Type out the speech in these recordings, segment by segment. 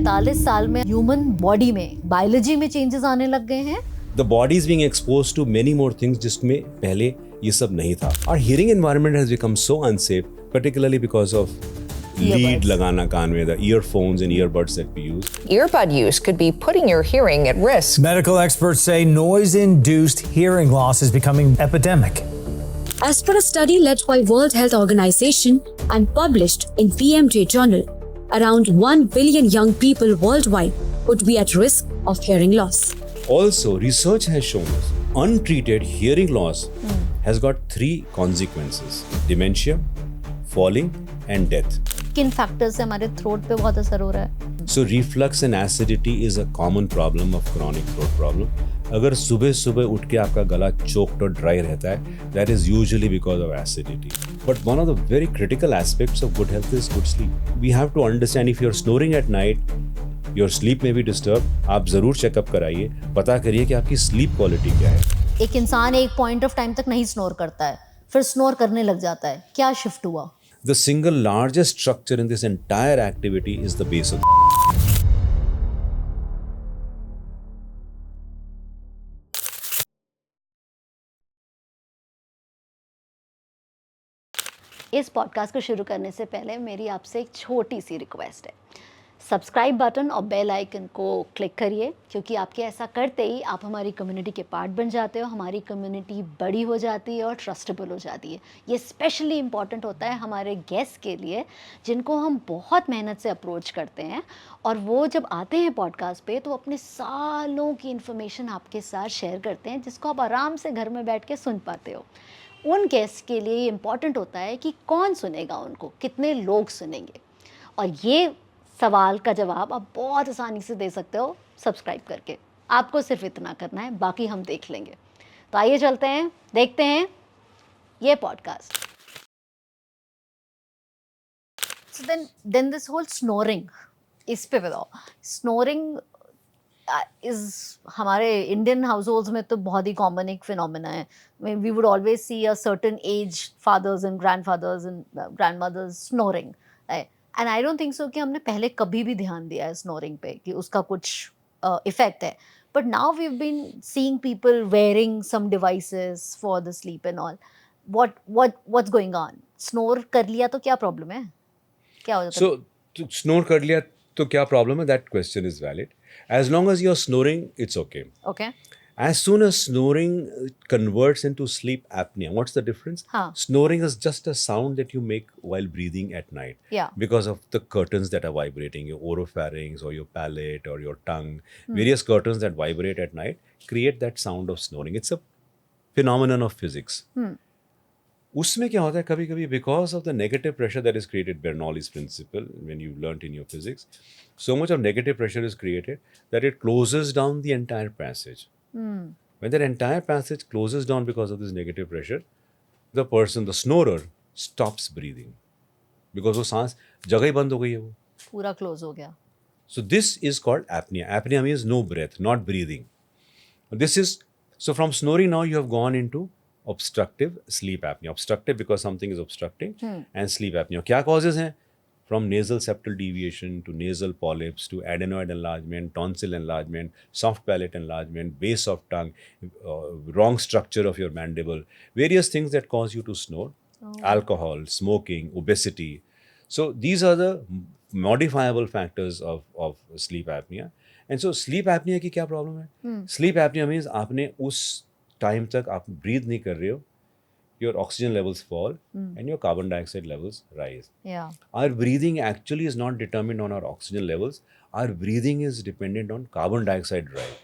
45 साल में human body में बायोलॉजी में चेंजेस आने लग गए हैं. The body is being exposed to many more things जिसमें पहले ये सब नहीं था. Our hearing environment has become so unsafe, particularly because of lead लगाना कान में, the earphones and earbuds that we use. Earbud use could be putting your hearing at risk. Medical experts say noise-induced hearing loss is becoming epidemic. As per a study led by World Health Organization and published in PMJ Journal, around 1 billion young people worldwide would be at risk of hearing loss. Also, research has shown us untreated hearing loss has got 3 consequences: dementia, falling, and death. किन factors से हमारे throat पे बहुत असर हो रहा है? So reflux and acidity is a common problem of chronic throat problem. अगर सुबह सुबह उठ के आपका गला choked और dry रहता है, that is usually because of acidity. But one of the very critical aspects of good health is good sleep. We have to understand if you're snoring at night, your sleep may be disturbed. आप जरूर checkup कराइए, पता करिए कि आपकी sleep quality क्या है. एक इंसान एक पॉइंट ऑफ टाइम तक नहीं स्नोर करता है, फिर स्नोर करने लग जाता है. क्या शिफ्ट हुआ? The single largest structure in this entire activity is the base of इस पॉडकास्ट को शुरू करने से पहले मेरी आपसे एक छोटी सी रिक्वेस्ट है. सब्सक्राइब बटन और बेल आइकन को क्लिक करिए, क्योंकि आपके ऐसा करते ही आप हमारी कम्युनिटी के पार्ट बन जाते हो. हमारी कम्युनिटी बड़ी हो जाती है और ट्रस्टेबल हो जाती है. ये स्पेशली इम्पॉर्टेंट होता है हमारे गेस्ट के लिए, जिनको हम बहुत मेहनत से अप्रोच करते हैं, और वो जब आते हैं पॉडकास्ट पे तो अपने सालों की इन्फॉर्मेशन आपके साथ शेयर करते हैं, जिसको आप आराम से घर में बैठ के सुन पाते हो. उन गेस्ट के लिए इम्पॉर्टेंट होता है कि कौन सुनेगा उनको, कितने लोग सुनेंगे, और ये सवाल का जवाब आप बहुत आसानी से दे सकते हो सब्सक्राइब करके. आपको सिर्फ इतना करना है, बाकी हम देख लेंगे. तो आइए चलते हैं, देखते हैं ये podcast. So then this whole snoring, इस पे बताओ. स्नोरिंग इज हमारे इंडियन हाउस होल्ड्स में तो बहुत ही कॉमन एक फिनोमेना है. We would always see a certain age fathers and grandfathers and grandmothers snoring. And I don't think so कि हमने पहले कभी भी ध्यान दिया है स्नोरिंग पे कि उसका कुछ इफेक्ट है. But now we have been seeing people wearing some devices for the sleep and all. What's going on? Snore कर लिया तो क्या प्रॉब्लम है? क्या हो जाता है? So, snore कर लिया तो क्या प्रॉब्लम है? That question is valid. As long as you're snoring, it's okay. Okay. As soon as snoring converts into sleep apnea, what's the difference? Snoring is just a sound that you make while breathing at night. Yeah. Because of the curtains that are vibrating, your oropharynx or your palate or your tongue, various curtains that vibrate at night create that sound of snoring. It's a phenomenon of physics. उसमें क्या होता है कभी कभी, because of the negative pressure that is created, Bernoulli's principle, when you learnt in your physics, so much of negative pressure is created that it closes down the entire passage. When that entire passage closes down because of this negative pressure, the person, the snorer, stops breathing. Because वो सांस जगह ही बंद हो गई है, वो पूरा close हो गया. So this is called apnea. Apnea means no breath, not breathing. This is, so from snoring now you have gone into obstructive sleep apnea. Obstructive because something is obstructing, and sleep apnea. क्या causes हैं? From nasal septal deviation to nasal polyps to adenoid enlargement, tonsil enlargement, soft palate enlargement, base of tongue, wrong structure of your mandible, various things that cause you to snore. Alcohol, smoking, obesity. So these are the modifiable factors of sleep apnea. And so sleep apnea की क्या problem है? Sleep apnea means आपने उस time तक आप breathe नहीं कर रहे हो, your oxygen levels fall and your carbon dioxide levels rise. Yeah. Our breathing actually is not determined on our oxygen levels. Our breathing is dependent on carbon dioxide drive.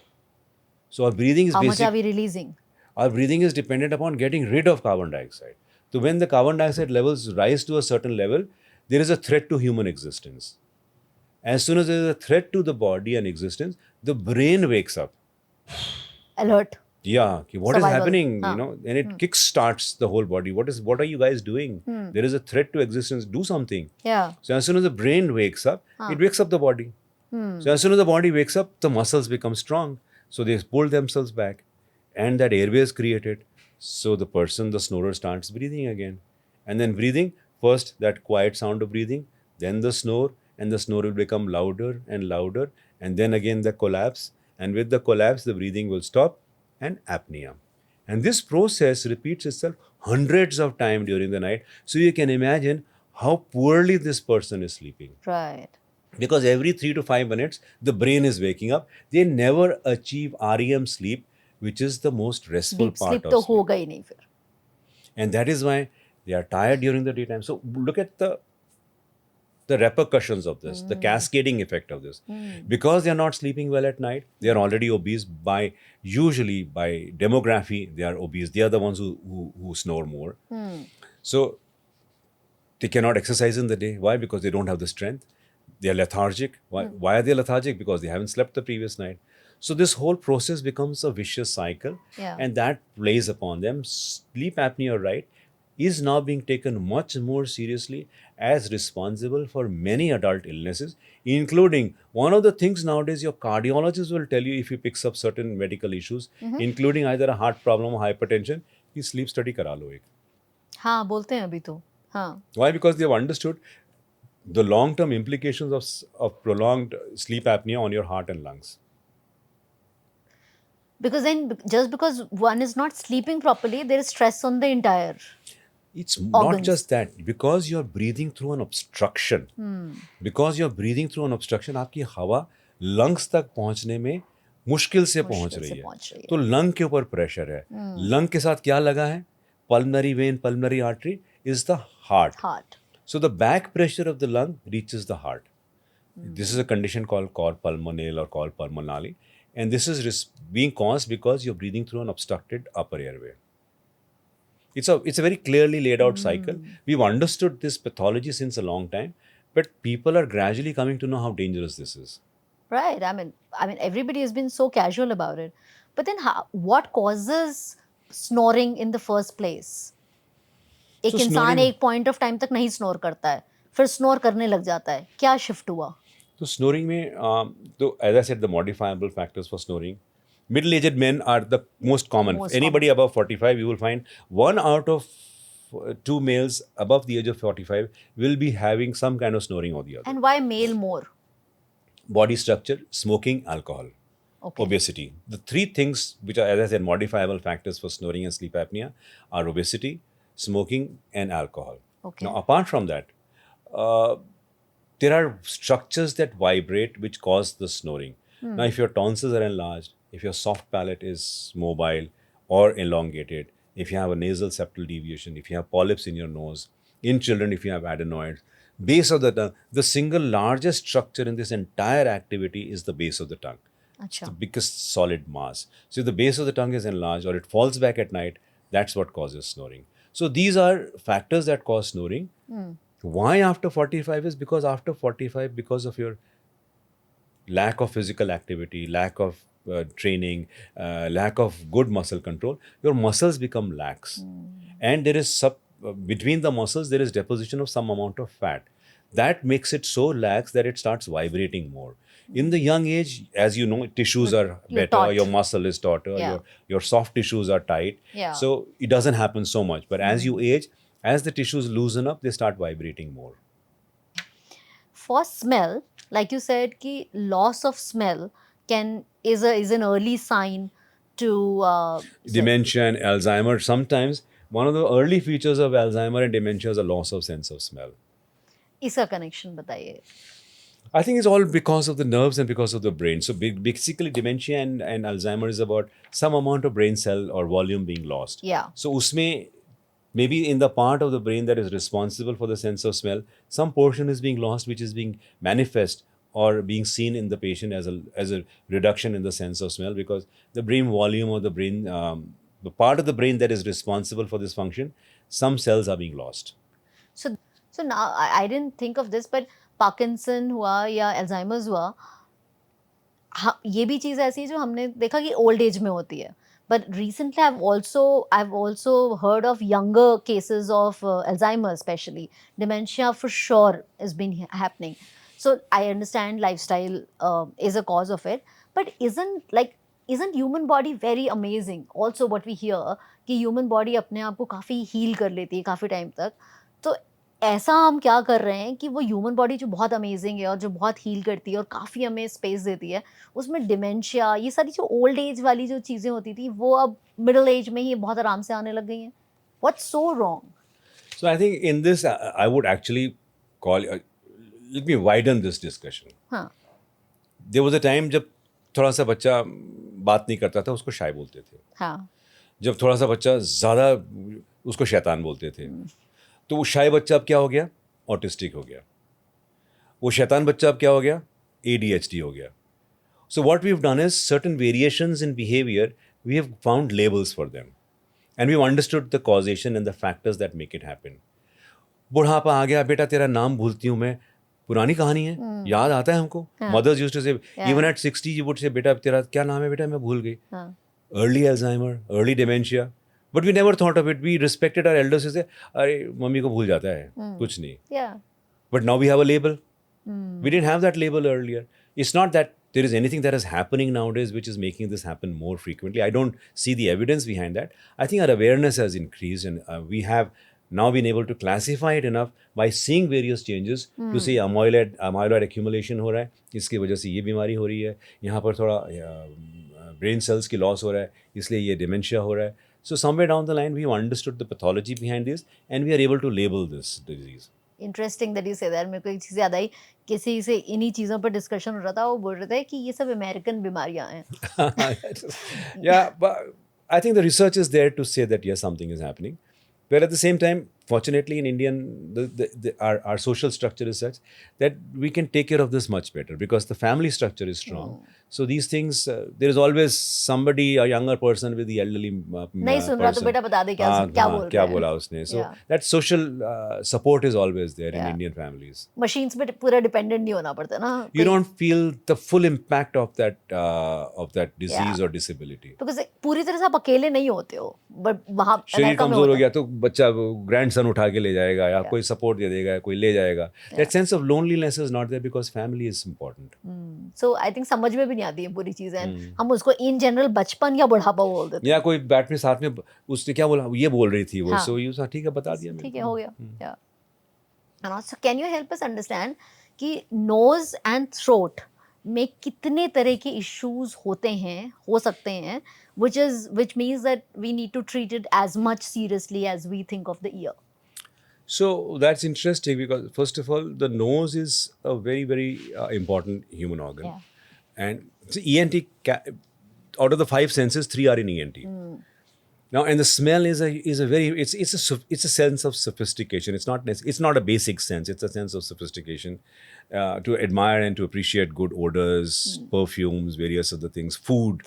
So our breathing is How much are we releasing? Our breathing is dependent upon getting rid of carbon dioxide. So when the carbon dioxide levels rise to a certain level, there is a threat to human existence. As soon as there is a threat to the body and existence, the brain wakes up. Alert. Yeah, what is happening, Haan. you know, and it kick-starts the whole body. What are you guys doing? There is a threat to existence, do something. Yeah. So as soon as the brain wakes up, it wakes up the body. So as soon as the body wakes up, the muscles become strong. So they pull themselves back and that airway is created. So the person, the snorer, starts breathing again. And then breathing, first that quiet sound of breathing, then the snore, and the snore will become louder and louder, and then again the collapse, and with the collapse the breathing will stop, and apnea. And this process repeats itself hundreds of times during the night. So you can imagine how poorly this person is sleeping. Right. Because every 3 to 5 minutes, the brain is waking up. They never achieve REM sleep, which is the most restful deep part sleep of तो sleep. होगा ही नहीं फिर. And that is why they are tired during the daytime. So look at the repercussions of this, the cascading effect of this. Because they are not sleeping well at night, they are already obese. Usually by demography, they are obese. They are the ones who snore more. So they cannot exercise in the day. Why? Because they don't have the strength. They are lethargic. Why are they lethargic? Because they haven't slept the previous night. So this whole process becomes a vicious cycle, Yeah. and that plays upon them. Sleep apnea, right, is now being taken much more seriously as responsible for many adult illnesses, including one of the things nowadays your cardiologist will tell you if he picks up certain medical issues, including either a heart problem or hypertension, he sleep study kara lo ek. हाँ बोलते हैं अभी तो. हाँ. Why? Because they have understood the long-term implications of prolonged sleep apnea on your heart and lungs. Because then, just because one is not sleeping properly, there is stress on the entire. It's not Organs. just that. Because you're breathing through an obstruction. Because you're breathing through an obstruction, आपकी हवा lungs तक पहुंचने में मुश्किल से पहुंच रही है. तो लंग के ऊपर प्रेशर है. लंग के साथ क्या लगा है? Pulmonary vein, pulmonary artery is the heart. Heart. So the back pressure of the lung reaches the heart. This is a condition called cor pulmonale or cor pulmonale. And this is being caused because you're breathing through an obstructed upper airway. It's a very clearly laid out cycle. We've understood this pathology since a long time, but people are gradually coming to know how dangerous this is. Right. I mean, everybody has been so casual about it. But then, what causes snoring in the first place? एक So इंसान snoring- एक point of time तक नहीं snore करता है, फिर snore करने लग जाता है. क्या shift हुआ? So snoring में, as I said, the modifiable factors for snoring. Middle-aged men are the most common. Most Anybody above 45, you will find 1 out of 2 males above the age of 45 will be having some kind of snoring or the other. And why male more? Body structure, smoking, alcohol, Okay. obesity. The 3 things which are, as I said, modifiable factors for snoring and sleep apnea are obesity, smoking, and alcohol. Okay. Now, apart from that, there are structures that vibrate which cause the snoring. Now, if your tonsils are enlarged, if your soft palate is mobile or elongated, if you have a nasal septal deviation, if you have polyps in your nose, in children, if you have adenoids, base of the tongue, the single largest structure in this entire activity is the base of the tongue. अच्छा. The biggest solid mass. So if the base of the tongue is enlarged or it falls back at night, that's what causes snoring. So these are factors that cause snoring. Why after 45 is because after 45, because of your lack of physical activity, lack of training, lack of good muscle control, your muscles become lax. And there is between the muscles, there is deposition of some amount of fat. That makes it so lax that it starts vibrating more. In the young age, as you know, tissues are You're better, taut. your muscle is tauter, Yeah. your soft tissues are tight. Yeah. So it doesn't happen so much. But as you age, as the tissues loosen up, they start vibrating more. For smell, like you said, कि loss of smell is an early sign to Dementia and Alzheimer, sometimes one of the early features of Alzheimer and dementia is a loss of sense of smell. इसका connection बताइए. I think it's all because of the nerves and because of the brain. So basically, dementia and Alzheimer is about some amount of brain cell or volume being lost. Yeah. So usme, maybe in the part of the brain that is responsible for the sense of smell, some portion is being lost, which is being manifest or being seen in the patient as a reduction in the sense of smell, because the brain volume or the brain, the part of the brain that is responsible for this function, some cells are being lost. So now I didn't think of this, but Parkinson हुआ या Alzheimer's हुआ, ये भी चीज़ ऐसी है जो हमने देखा कि ओल्ड एज में होती है. But recently, I've also heard of younger cases of Alzheimer's, especially dementia for sure has been happening. So I understand lifestyle is a cause of it, but isn't human body very amazing? Also, what we hear कि human body अपने आप को काफ़ी heal कर लेती है काफ़ी time तक. तो ऐसा हम क्या कर रहे हैं कि वो ह्यूमन बॉडी जो बहुत अमेजिंग है और जो बहुत हील करती है और काफ़ी हमें स्पेस देती है, उसमें डिमेंशिया, ये सारी जो ओल्ड एज वाली जो चीज़ें होती थी, वो अब मिडिल एज में ही बहुत आराम से आने लग गई हैं. What's so wrong? So I think in this, I would actually call, let me widen this discussion. हाँ. There was a time जब थोड़ा सा बच्चा बात नहीं करता था, उसको शाय बोलते थे. हाँ. जब थोड़ा सा बच्चा ज़्यादा, उसको शैतान बोलते थे. तो वो शाय बच्चा अब क्या हो गया? ऑटिस्टिक हो गया. वो शैतान बच्चा अब क्या हो गया? ADHD हो गया. So what we've done is certain variations in behavior, we have found labels for them. And we've understood the causation and the factors that make it happen. बुढ़ापा आ गया, बेटा तेरा नाम भूलती हूँ मैं. पुरानी कहानी है, याद आता है हमको. Mothers used to say, even at 60 you would say, बेटा तेरा क्या नाम है बेटा, मैं भूल गई. Early Alzheimer, early dementia. But we never thought of it. We respected our elders who say, अरे मम्मी को भूल जाता है, कुछ नहीं. Yeah. But now we have a label. We didn't have that label earlier. It's not that there is anything that is happening nowadays which is making this happen more frequently. I don't see the evidence behind that. I think our awareness has increased, and we have now been able to classify it enough by seeing various changes to say amyloid accumulation हो रहा है, इसकी वजह से ये बीमारी हो रही है, यहाँ पर थोड़ा ब्रेन सेल्स की लॉस हो रहा है, इसलिए ये डिमेंशिया हो रहा है. So somewhere down the line we have understood the pathology behind this, and we are able to label this disease. Interesting that you say that. मेरे को एक चीज़ याद आई, किसी से इन्हीं चीज़ों पर डिस्कशन हो रहा था, वो बोल रहे थे कि ये सब अमेरिकन बीमारियां हैं. Yeah, but I think the research is there to say that yes, something is happening. But at the same time, fortunately in Indian, our social structure is such that we can take care of this much better because the family structure is strong. So these things, there is always somebody, a younger person with the elderly नहीं सुन रहा तो person. बेटा बता दे क्या बोल क्या रहे हैं. बोला उसने. So Yeah. that social support is always there in Yeah. Indian families. Machines पे पूरा डिपेंडेंट नहीं होना पड़ता ना. You don't feel the full impact of that disease or disability. Because पूरी तरह से आप अकेले नहीं होते हो, बट वहाँ शरीर अमेरिका में कमजोर हो होता गया तो बच्चा ग्रैंडसन उठा के ले जाएगा, या कोई सपोर्ट दे देगा, कोई ले जाएगा. That sense of loneliness is not there because family is important. So I think समझ में भी नहीं आती है पूरी चीजें. हम उसको इन जनरल बचपन या बुढ़ापा बोल देते या कोई बैठ में साथ में उसने क्या बोला, ये बोल रही थी वो, हाँ. सो यू ठीक है बता दिया हैं. ठीक है, हो गया. या and also can you help us understand कि नोज एंड थ्रोट में कितने तरह के इश्यूज होते हैं, हो सकते हैं, which means that we need to treat it as much seriously as we think of the ear. So that's interesting because first of all, the nose is a very, very important human organ. Yeah. And so ENT, out of the 5 senses, 3 are in ENT. Now, and the smell is a sense of sophistication. It's not a basic sense. It's a sense of sophistication to admire and to appreciate good odors, perfumes, various other things, food.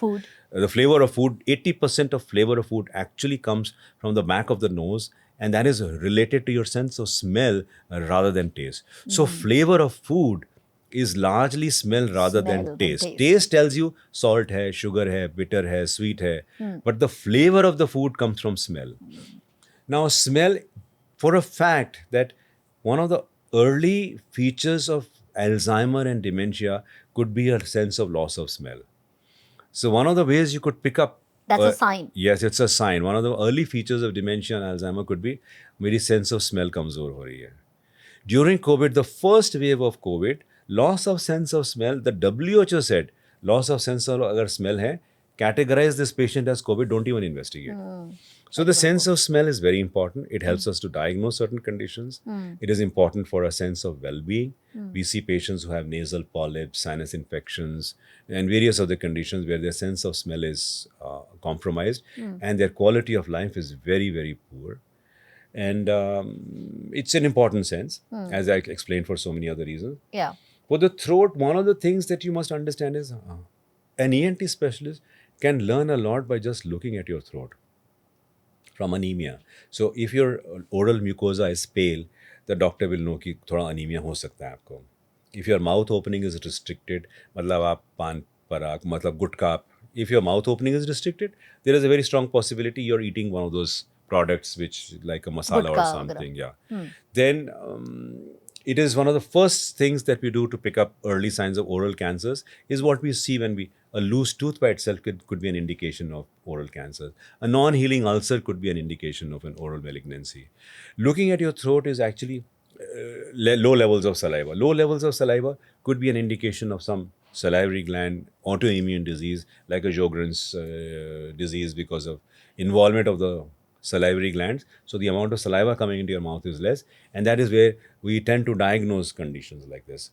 The flavor of food. 80% of flavor of food actually comes from the back of the nose, and that is related to your sense of smell rather than taste. So, flavor of food is largely smell rather than taste. Taste tells you salt hai, sugar hai, bitter hai, sweet hai. But the flavor of the food comes from smell. Now, smell, for a fact that one of the early features of Alzheimer and dementia could be a sense of loss of smell. So one of the ways you could pick up. That's a sign. Yes, it's a sign. One of the early features of dementia and Alzheimer could be मेरी sense of smell कमजोर हो रही है. During COVID, the first wave of COVID, loss of sense of smell, the WHO said, loss of sense of अगर smell है, categorize this patient as COVID, don't even investigate. So the sense of smell is very important. It helps us to diagnose certain conditions. It is important for a sense of well-being. We see patients who have nasal polyps, sinus infections, and various other conditions where their sense of smell is compromised and their quality of life is very, very poor. And it's an important sense, as I explained for so many other reasons. Yeah. For the throat, one of the things that you must understand is an ENT specialist can learn a lot by just looking at your throat from anemia. So if your oral mucosa is pale, the doctor will know कि थोड़ा anemia हो सकता है आपको. If your mouth opening is restricted, मतलब आप पान पराग, मतलब गुटखा, if your mouth opening is restricted, there is a very strong possibility you're eating one of those products which like a masala or Gutka, something. Yeah. Then it is one of the first things that we do to pick up early signs of oral cancers is what we see when a loose tooth by itself could be an indication of oral cancer. A non-healing ulcer could be an indication of an oral malignancy. Looking at your throat is actually low levels of saliva. Low levels of saliva could be an indication of some salivary gland autoimmune disease like a Sjogren's disease because of involvement of the salivary glands. So the amount of saliva coming into your mouth is less, and that is where we tend to diagnose conditions like this.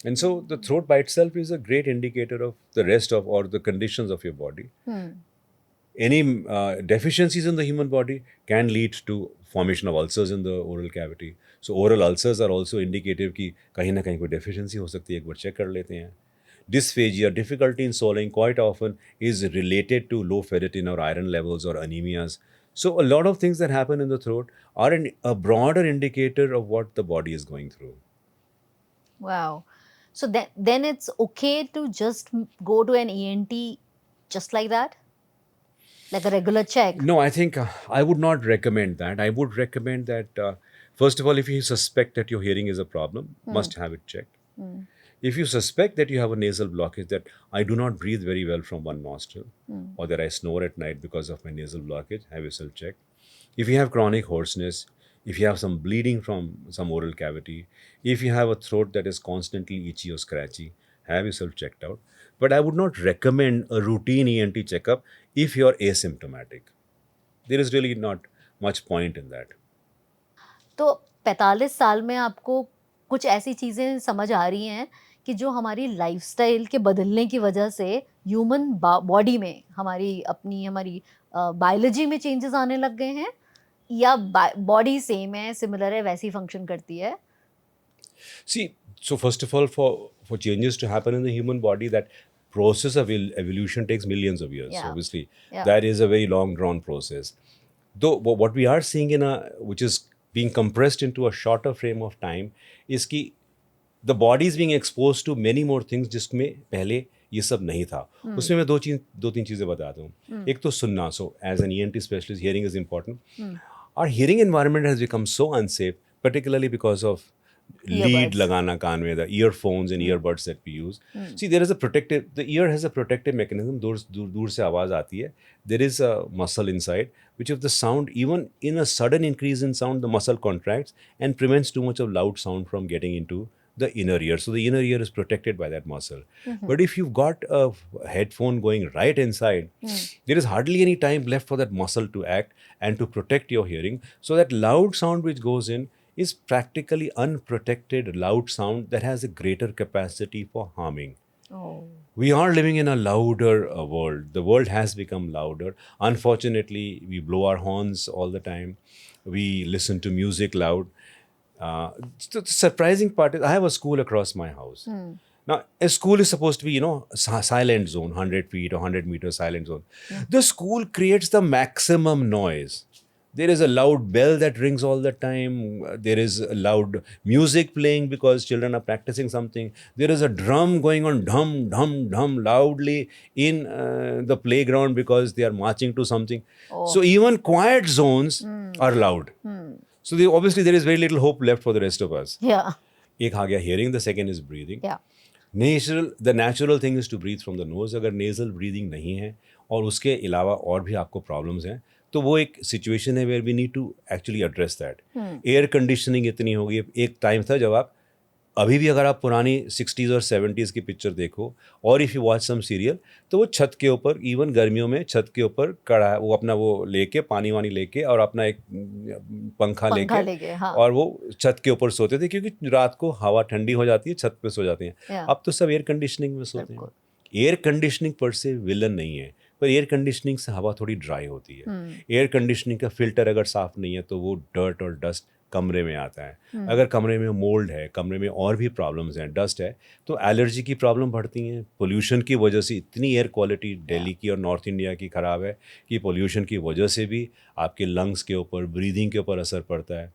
And so the throat by itself is a great indicator of the rest of or the conditions of your body. Any deficiencies in the human body can lead to formation of ulcers in the oral cavity. So oral ulcers are also indicative कि कहीं ना कहीं कोई deficiency हो सकती है, एक बार check कर लेते हैं. Dysphagia, difficulty in swallowing, quite often is related to low ferritin or iron levels or anemias. So a lot of things that happen in the throat are a broader indicator of what the body is going through. Wow. So then it's okay to just go to an ENT just like that? Like a regular check? No, I think I would not recommend that. I would recommend that, first of all, if you suspect that your hearing is a problem, must have it checked. If you suspect that you have a nasal blockage, that I do not breathe very well from one nostril, or that I snore at night because of my nasal blockage, have yourself checked. If you have chronic hoarseness, if you have some bleeding from some oral cavity, if you have a throat that is constantly itchy or scratchy, have yourself checked out. But I would not recommend a routine ENT checkup if you're asymptomatic. There is really not much point in that. तो 45 साल में आपको कुछ ऐसी चीज़ें समझ आ रही हैं कि जो हमारी लाइफस्टाइल के बदलने की वजह से ह्यूमन बॉडी में हमारी बायोलॉजी में चेंजेस आने लग गए हैं, या बॉडी सेम है, सिमिलर है, वैसी फंक्शन करती है? See, so first of all, for changes to happen in the human body, that process of evolution takes millions of years. Yeah. Obviously, Yeah. that is a very long drawn process. Though what we are seeing which is being compressed into a shorter frame of time, is कि the body is being exposed to many more things जिसमें पहले ये सब नहीं था. उसमें मैं दो तीन चीज़ें बताता हूँ. एक तो सुनना. So as an ENT specialist, hearing is important. Our hearing environment has become so unsafe, particularly because of lead Earbuds. लगाना कान में, the earphones and earbuds that we use. See, the ear has a protective mechanism. दूर से आवाज़ आती है. There is a muscle inside, which if the sound, even in a sudden increase in sound, the muscle contracts and prevents too much of loud sound from getting into the inner ear. So the inner ear is protected by that muscle. But if you've got a headphone going right inside, there is hardly any time left for that muscle to act and to protect your hearing. So that loud sound which goes in is practically unprotected loud sound that has a greater capacity for harming. Oh. We are living in a louder world. The world has become louder. Unfortunately, we blow our horns all the time. We listen to music loud. The surprising part is I have a school across my house. Now, a school is supposed to be, silent zone, 100 feet or 100 meters silent zone. The school creates the maximum noise. There is a loud bell that rings all the time. There is loud music playing because children are practicing something. There is a drum going on dhum, dhum, dhum loudly in the playground because they are marching to something. So even quiet zones are loud. So obviously there is very little hope left for the rest of us. Yeah. एक आ गया hearing, the second is breathing. Yeah. The natural thing is to breathe from the nose. अगर nasal breathing नहीं है और उसके अलावा और भी आपको problems हैं, तो वो एक सिचुएशन है where we need to actually address that. Air conditioning इतनी हो गई. एक टाइम था जब आप अभी भी अगर आप पुरानी 60s और 70s की पिक्चर देखो और if you watch some serial, तो वो छत के ऊपर, इवन गर्मियों में छत के ऊपर कड़ा वो अपना वो लेके पानी वानी लेके और अपना एक पंखा लेके हाँ. और वो छत के ऊपर सोते थे क्योंकि रात को हवा ठंडी हो जाती है, छत पे सो जाते हैं. Yeah. अब तो सब एयर कंडीशनिंग में सोते हैं. एयर कंडीशनिंग पर से विलन नहीं है, पर एयर कंडीशनिंग से हवा थोड़ी ड्राई होती है. एयर कंडीशनिंग का फिल्टर अगर साफ नहीं है तो वो डर्ट और डस्ट कमरे में आता है. अगर कमरे में मोल्ड है, कमरे में और भी प्रॉब्लम्स हैं, डस्ट है, तो एलर्जी की प्रॉब्लम बढ़ती हैं. पोल्यूशन की वजह से इतनी एयर क्वालिटी दिल्ली की और नॉर्थ इंडिया की ख़राब है कि पोल्यूशन की वजह से भी आपके लंग्स के ऊपर, ब्रीदिंग के ऊपर असर पड़ता है.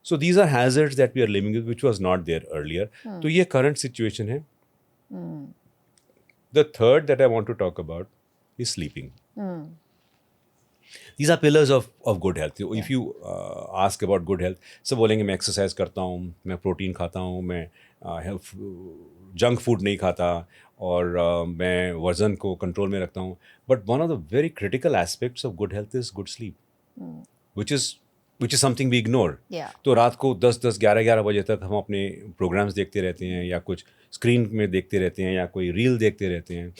So these are hazards that we are living with which was not there earlier. तो ये करंट सिचुएशन है. The third that I want to talk about is sleeping. These are pillars of good health. If you ask about good health, सब बोलेंगे मैं exercise करता हूँ, मैं protein खाता हूँ, मैं जंक फूड नहीं खाता और मैं वज़न को कंट्रोल में रखता हूँ. But one of the very critical aspects of good health is good sleep, which is which is something we ignore. Yeah. तो रात को 10-10, 11-11 बजे तक हम अपने प्रोग्राम्स देखते रहते हैं या कुछ स्क्रीन में देखते रहते हैं या कोई रील देखते रहते हैं,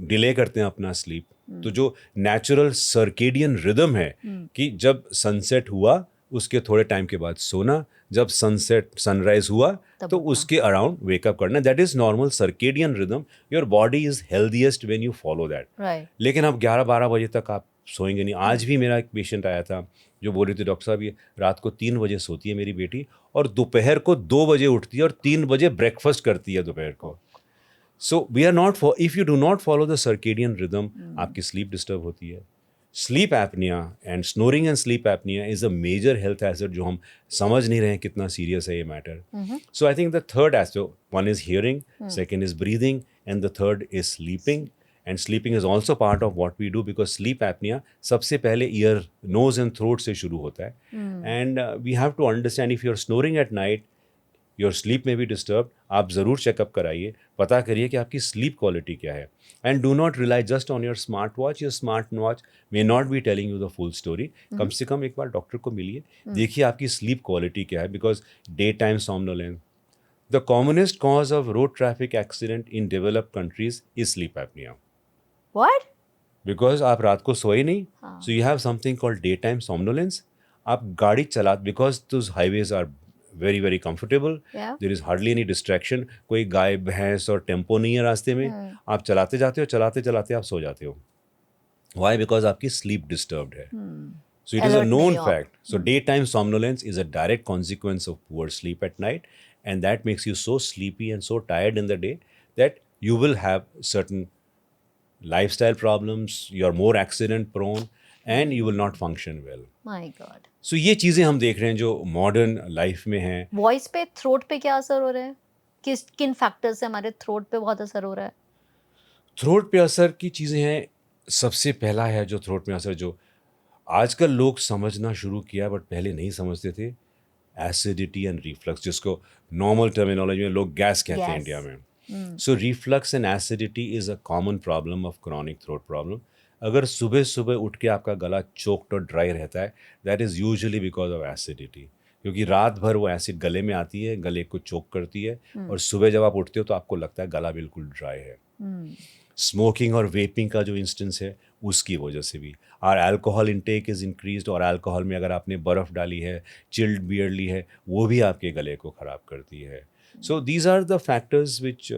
डिले करते हैं अपना स्लीप. तो जो नेचुरल सर्केडियन रिदम है कि जब सनसेट हुआ उसके थोड़े टाइम के बाद सोना, जब सनराइज हुआ तो उसके अराउंड वेकअप करना, that is normal circadian rhythm. Your body is healthiest when you follow that. Right. लेकिन अब 11-12 बजे तक आप सोएंगे नहीं. आज भी मेरा एक पेशेंट आया था जो बोल रही थी, डॉक्टर साहब ये रात को 3 बजे सोती है मेरी बेटी और दोपहर को 2 बजे उठती है और 3 बजे ब्रेकफास्ट करती है दोपहर को. So we are not if you do not follow the circadian rhythm, आपकी स्लीप डिस्टर्ब होती है. Sleep apnea and snoring and sleep apnea is a major health hazard जो हम समझ नहीं रहे हैं कितना सीरियस है ये matter. So I think the third aspect, one is hearing, second is breathing and the third is sleeping. And sleeping is also part of what we do because sleep apnea सबसे पहले year, knows and throat से शुरू होता है. And we have to understand if you are snoring at night, your sleep में भी disturb, आप ज़रूर चेकअप कराइए, पता करिए कि आपकी स्लीप क्वालिटी क्या है. And do not rely just on your smart watch. Your smart watch may not be telling you the full story. कम से कम एक बार डॉक्टर को मिलिए, देखिए आपकी स्लीप क्वालिटी क्या है. Because daytime somnolence, the commonest cause of road traffic accident in developed countries is sleep apnea. What? Because आप रात को सोए नहीं, so you have something called daytime somnolence. आप गाड़ी चला, because those highways are very very comfortable, Yeah. There is hardly any distraction. कोई गाय भैंस और टेम्पो नहीं है रास्ते में. आप चलाते जाते हो, चलाते चलाते आप सो जाते हो. वाई? बिकॉज आपकी स्लीप डिस्टर्ब्ड है. So it is a Alert known नहीं हो. fact. So daytime somnolence is a direct consequence of poor sleep at night, and that makes you so sleepy and so tired in the day that you will have certain lifestyle problems. You're more accident prone, and you will not function well. My God. So ये चीज़ें हम देख रहे हैं जो modern life में हैं. Voice पे, थ्रोट पे क्या असर हो रहा है? किन फैक्टर्स से हमारे थ्रोट पे बहुत असर हो रहा है? थ्रोट पे असर की चीज़ें हैं. सबसे पहला है जो थ्रोट में असर, जो आजकल लोग समझना शुरू किया बट पहले नहीं समझते थे, एसिडिटी एंड रिफ्लक्स, जिसको नॉर्मल टर्मिनोलॉजी में लोग गैस कहते हैं Gas. इंडिया में. So reflux and acidity is a common problem of chronic throat problem. अगर सुबह सुबह उठ के आपका गला चोक्ड और ड्राई रहता है, that is usually because of acidity. क्योंकि रात भर वो एसिड गले में आती है, गले को चोक करती है, और सुबह जब आप उठते हो तो आपको लगता है गला बिल्कुल ड्राई है. स्मोकिंग और वेपिंग का जो इंस्टेंस है उसकी वजह से भी. और अल्कोहल इनटेक इज़ इंक्रीज्ड, और अल्कोहल में अगर आपने बर्फ़ डाली है, चिल्ड बियर ली है, वो भी आपके गले को ख़राब करती है. So these are the factors which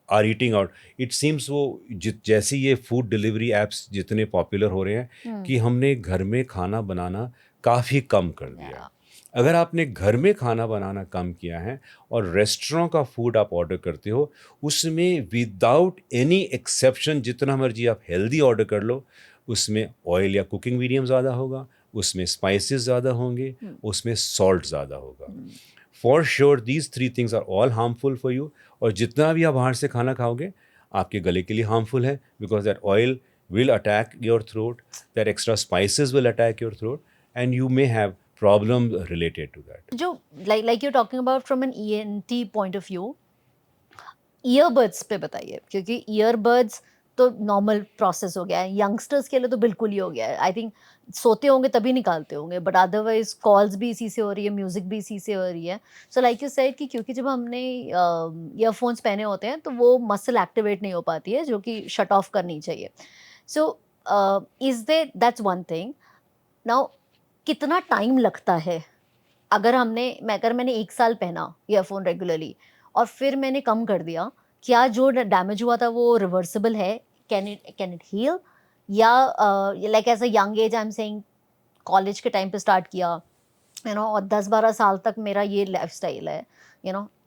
are eating out. It seems वो जैसे ये फूड डिलीवरी एप्स जितने पॉपुलर हो रहे हैं कि हमने घर में खाना बनाना काफ़ी कम कर दिया. अगर आपने घर में खाना बनाना कम किया है और रेस्टोरेंट का फूड आप ऑर्डर करते हो, उसमें विदाउट एनी एक्सेप्शन जितना मर्जी आप हेल्दी ऑर्डर कर लो, उसमें ऑयल या कुकिंग मीडियम ज़्यादा होगा, उसमें स्पाइसेस ज़्यादा होंगे, उसमें सॉल्ट ज़्यादा होगा. For sure these 3 things are all harmful for you. और जितना भी आप बाहर से खाना खाओगे आपके गले के लिए हार्मफुल है, because that oil will attack your throat, that extra spices will attack your throat, and you may have problems related to that. जो like you're talking about from an ENT point of view, earbuds पे बताइए, क्योंकि earbuds तो normal process हो गया है, youngsters के लिए तो बिल्कुल ही हो गया है. आई थिंक सोते होंगे तभी निकालते होंगे, बट अदरवाइज कॉल्स भी इसी से हो रही है, म्यूजिक भी इसी से हो रही है. सो लाइक यू सेड कि क्योंकि जब हमने ईयरफोन्स पहने होते हैं तो वो मसल एक्टिवेट नहीं हो पाती है, जो कि शट ऑफ करनी चाहिए. So is there, that's one thing. Now कितना टाइम लगता है अगर मैंने 1 साल पहना ईयरफोन रेगुलरली और फिर मैंने कम कर दिया, क्या जो डैमेज हुआ था वो रिवर्सिबल है? Can it heal? या like as a young age, I am saying college के टाइम पे स्टार्ट किया, और 10-12 साल तक मेरा ये लाइफस्टाइल है,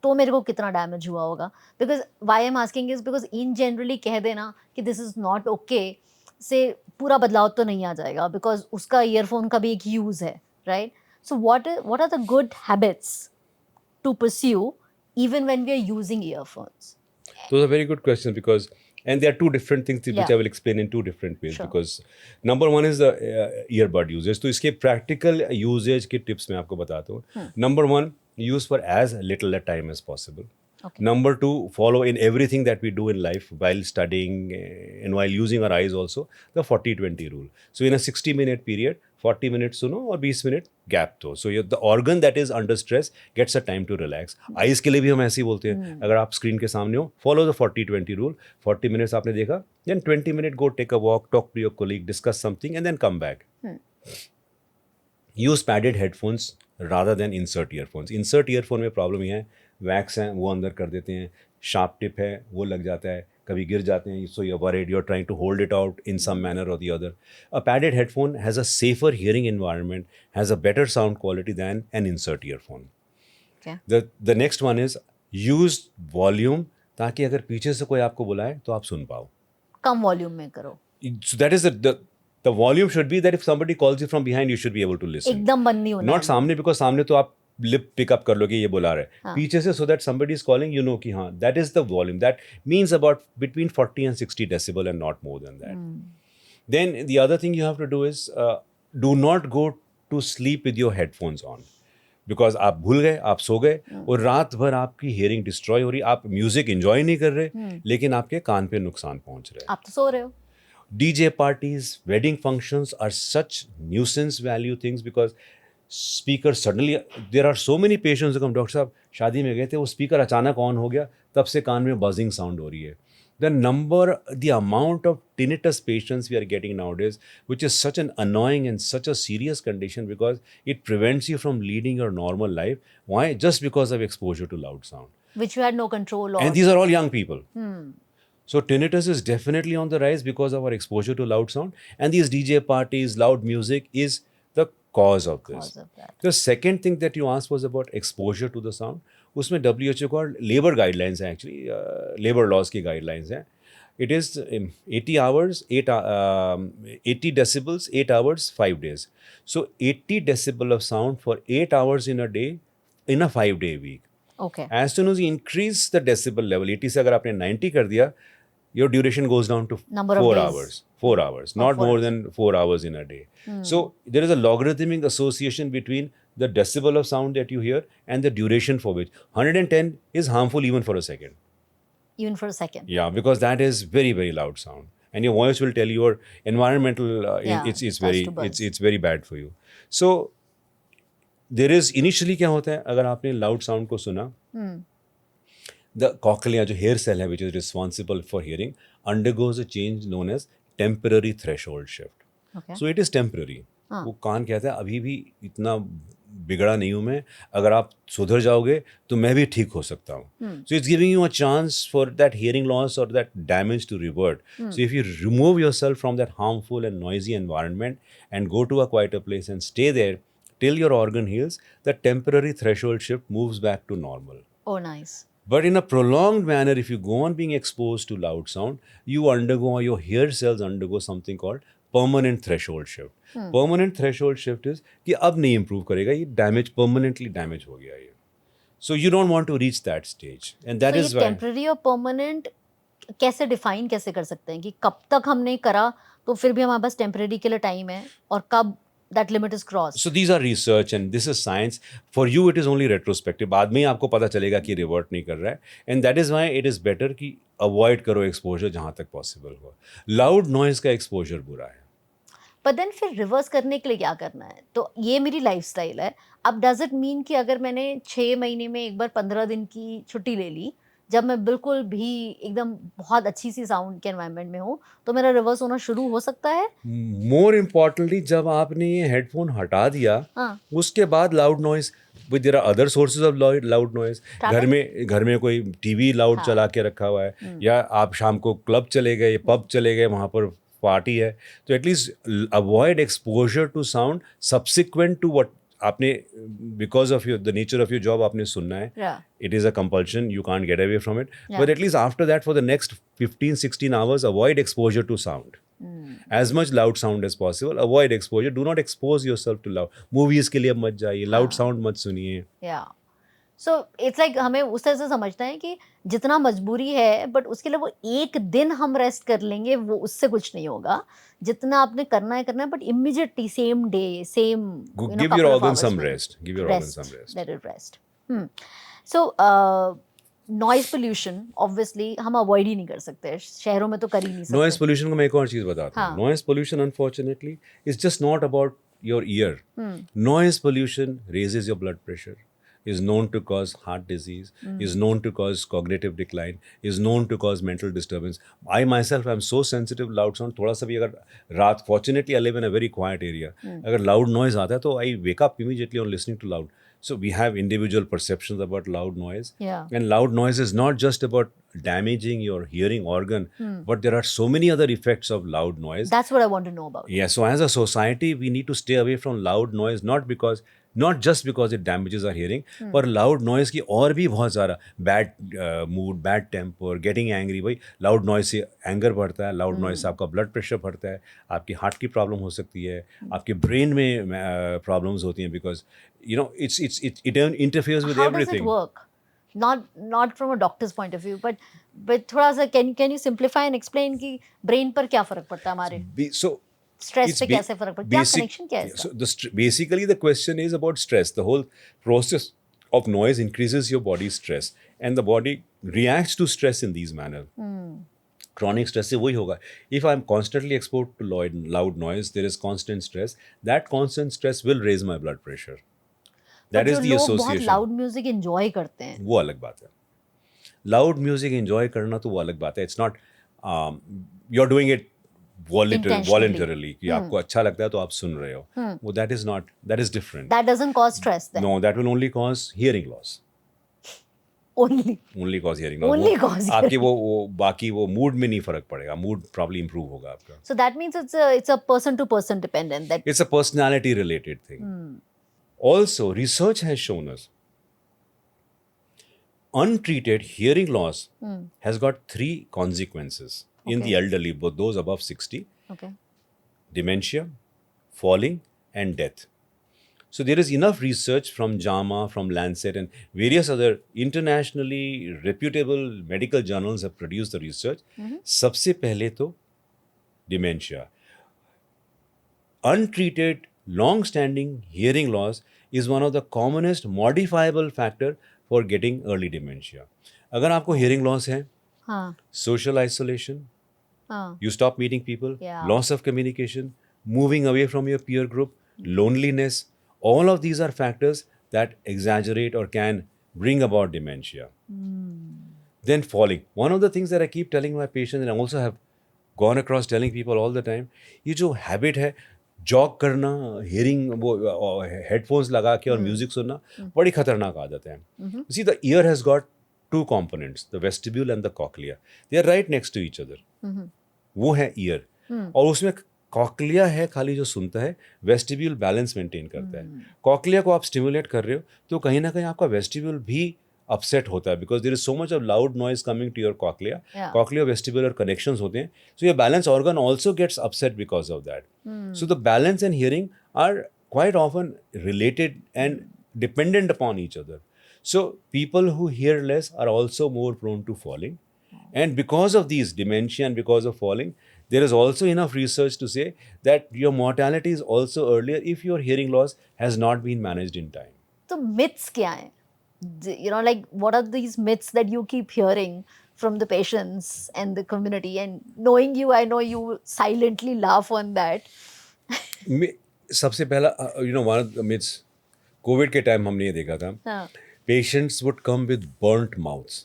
तो मेरे को कितना डैमेज हुआ होगा? Because why I am asking is because in generally कह देना कि दिस इज़ नॉट ओके से पूरा बदलाव तो नहीं आ जाएगा, बिकॉज उसका ईयरफोन का भी एक यूज़ है, right? So what are the good habits to pursue even when we are using earphones? Those are very good questions, because and there are 2 different things which Yeah. I will explain in 2 different ways. Sure. Because number 1 is the earbud usage. तो इसके practical usage के tips मैं आपको बताता हूँ. Number 1, use for as little a time as possible. Okay. Number 2, follow in everything that we do in life while studying and while using our eyes also, the 40-20 rule. So in a 60-minute period, 40 minute सुनो और 20 minute gap दो. So the organ that is under stress gets a time to relax. Eyes के लिए भी हम ऐसे ही बोलते हैं, अगर आप स्क्रीन के सामने हो, फॉलो द 40-20 रूल. 40 मिनट्स आपने देखा, then 20 minute go take a walk, talk to your colleague, discuss something and then come back. Use padded headphones rather than insert earphones. Insert earphone में प्रॉब्लम ये है, wax हैं वो अंदर कर देते हैं, शार्प टिप है वो लग जाता है, कभी गिर जाते हैं. So you are worried, you are trying to hold it out in some manner और the other. A padded headphone has a safer hearing environment, has a better sound quality than an insert earphone. The next one is use volume, ताकि अगर पीछे से कोई आपको बुलाए तो आप सुन पाओ. कम वॉल्यूम में करो. So that is the volume should be that if somebody calls you from behind, you should be able to listen. एकदम बंद नहीं होना. Not सामने, because सामने तो आप लिप पिक अप कर लोगे ये बुला रहे हैं. पीछे से, so that somebody is calling, you know कि हाँ, that is the volume. That means about between 40 and 60 decibel and not more than that. Then the other thing you have to do is do not go to sleep with your headphones on. Because आप भूल गए, आप सो गए और रात भर आपकी hearing destroy हो रही. आप म्यूजिक एंजॉय नहीं कर रहे, लेकिन आपके कान पे नुकसान पहुंच रहा है. आप तो सो रहे हो. DJ parties, wedding functions are such nuisance value things because speakers suddenly, there are so many patients who come, doctor साहब शादी में गए थे, वो स्पीकर अचानक ऑन हो गया, तब से कान में बजिंग साउंड हो रही है. The amount of tinnitus patients we are getting nowadays, which is such an annoying and such a serious condition because it prevents you from leading your normal life. Why? Just because of exposure to loud sound. Which you had no control of. And these are all young people. So tinnitus is definitely on the rise because of our exposure to loud sound. And these DJ parties, loud music is the cause of this. Cause of that. The second thing that you asked was about exposure to the sound. उसमें WHO का labour guidelines है, actually labour laws की guidelines हैं. It is 80 hours, 80 decibels, 8 hours, 5 days. So 80 decibel of sound for 8 hours in a day, in a 5-day week. Okay. As soon as you increase the decibel level, 80 से अगर आपने 90 कर दिया, your duration goes down to Number of 4 days. hours. 4 hours, not 4 more hours. than 4 hours in a day. So there is a logarithmic association between the decibel of sound that you hear and the duration for which. 110 is harmful even for a second. Even for a second. Yeah, because that is very, very loud sound. And your voice will tell your environmental, Yeah, it's starts very, to buzz. it's very bad for you. So there is, initially क्या होता है, अगर आपने loud sound को सुना, the cochlea, जो hair cell है, which is responsible for hearing, undergoes a change known as temporary threshold shift. Okay. So it is temporary. वो कान कहता है अभी भी इतना बिगड़ा नहीं हूँ मैं, अगर आप सुधर जाओगे तो मैं भी ठीक हो सकता हूँ. So it's giving you a chance for that hearing loss or that damage to revert. So if you remove yourself from that harmful and noisy environment and go to a quieter place and stay there till your organ heals, the temporary threshold shift moves back to normal. Oh, nice. But in a prolonged manner, if you go on being exposed to loud sound, your hair cells undergo something called permanent threshold shift. Permanent threshold shift is कि अब नहीं improve करेगा, ये damage, permanently damage हो गया ये. So you don't want to reach that stage, and that तो is ये why. टेम्पररी और परमानेंट कैसे डिफाइन कैसे कर सकते हैं कि कब तक हम नहीं करा तो फिर भी हमारे पास टेम्पररी के लिए टाइम है और कब that limit is crossed. So these are research and this is science. For you it is only retrospective. बाद में ही आपको पता चलेगा कि revert नहीं कर रहा है. And that is why it is better कि avoid करो exposure जहाँ तक possible हो. Loud noise का exposure बुरा है. But then फिर रिवर्स करने के लिए क्या करना है? तो ये मेरी लाइफस्टाइल है. अब डज इट मीन कि अगर मैंने 6 महीने में एक बार 15 दिन की छुट्टी ले ली, जब मैं बिल्कुल भी एकदम बहुत अच्छी सी साउंड के एनवायरनमेंट में हूँ, तो मेरा रिवर्स होना शुरू हो सकता है? More importantly, जब आपने ये हेडफोन हटा दिया, उसके बाद loud noise, there are other sources of loud noise. घर में कोई टीवी लाउड चला के रखा हुआ है, या आप शाम को क्लब चले गए, पब चले गए, वहाँ पर पार्टी है, तो at least avoid exposure to sound subsequent to what आपने, because of the nature of your job आपने सुनना है. It is a compulsion, you can't get away from it. But at least after that, for the next 15-16 hours, avoid exposure to sound. As much loud sound as possible, avoid exposure. Do not expose yourself to loud. Movies के लिए मत जाइए, loud sound मत सुनिए. Yeah. So it's like हमें उस तरह से समझना है कि जितना मजबूरी है, बट उसके लिए वो एक दिन हम रेस्ट कर लेंगे, वो उससे कुछ नहीं होगा. जितना आपने करना है, but immediately same day, same. Give your organs some rest. Give your organs some rest. Let it rest. So noise pollution obviously हम अवॉइड ही नहीं कर सकते, शहरों में तो कर ही नहीं सकते. Noise pollution को मैं एक और चीज़ बताता हूँ. Noise pollution unfortunately is just not about your ear. Noise pollution raises your blood pressure, is known to cause heart disease, is known to cause cognitive decline, is known to cause mental disturbance. I myself am so sensitive loud sound. थोड़ा सा भी अगर रात, fortunately I live in a very quiet area, अगर loud noise आता है तो I wake up immediately on listening to loud. So we have individual perceptions about loud noise. Yeah. And loud noise is not just about damaging your hearing organ, but there are so many other effects of loud noise. That's what I want to know about. Yeah, so as a society, we need to stay away from loud noise, not just because it damages our hearing, पर loud noise की और भी बहुत सारा bad mood, bad temper, getting angry, भाई loud noise से anger बढ़ता है, loud noise से आपका blood pressure बढ़ता है, आपकी heart की problem हो सकती है, आपके brain में problems होती हैं, because you know it interferes with How everything. does it work? Not from a doctor's point of view, but थोड़ा सा can you simplify and explain कि brain पर क्या फर्क पड़ता है हमारे? So Stress it's पे कैसे फर्क पड़ता है? क्या connection क्या है इसका? So basically the question is about stress. The whole process of noise increases your body's stress, and the body reacts to stress in these manner. Chronic stress से वही होगा. If I'm constantly exposed to loud noise, there is constant stress. That constant stress will raise my blood pressure. That is the जो लोग बहुत association. loud music enjoy करते हैं. वो अलग बात है. Loud music enjoy करना तो वो अलग बात है. It's not you're doing it voluntarily कि आपको अच्छा लगता है तो आप सुन रहे हो. वो that is different. That doesn't cause stress then. No, that will only cause hearing loss. Only cause hearing loss. Only cause आपकी वो बाकी वो mood में नहीं फर्क पड़ेगा. Mood probably improve होगा आपका. So that means it's a person to person dependent. That It's a personality related thing. Also, research has shown us untreated hearing loss has got 3 consequences in the elderly, both those above 60: okay. dementia, falling, and death. So there is enough research from JAMA, from Lancet, and various other internationally reputable medical journals have produced the research. सबसे पहले तो dementia. Untreated, long-standing hearing loss is one of the commonest modifiable factor for getting early dementia. अगर आपको hearing loss है, हाँ. social isolation, हाँ. you stop meeting people, Yeah. loss of communication, moving away from your peer group, loneliness, all of these are factors that exaggerate or can bring about dementia. Then falling. One of the things that I keep telling my patients, and I also have gone across telling people all the time, ये जो habit है jog करना, hearing वो headphones लगा के और music सुनना, बड़ी खतरनाक आदत है. See, the ear has got 2 components, the vestibule and the cochlea. They are right next to each other. वो है ear. और उसमें कॉकलिया है खाली जो सुनता है, वेस्टिब्यूल बैलेंस मेंटेन करता है. कॉकलिया को आप स्टिमुलेट कर रहे हो तो कहीं ना कहीं आपका वेस्टिब्यूल भी अपसेट होता है, because there is so much of loud noise coming to your cochlea. Cochlea vestibular connections होते हैं, so your balance organ also gets upset because of that. So the balance and hearing are quite often related and dependent upon each other. So people who hear less are also more prone to falling, and because of these dementia and because of falling, there is also enough research to say that your mortality is also earlier if your hearing loss has not been managed in time. So myths क्या हैं? You know, like what are these myths that you keep hearing from the patients and the community? And knowing you, I know you silently laugh on that. सबसे पहला, you know, one of the myths, COVID के time हमने ये देखा था, हाँ. patients would come with burnt mouths.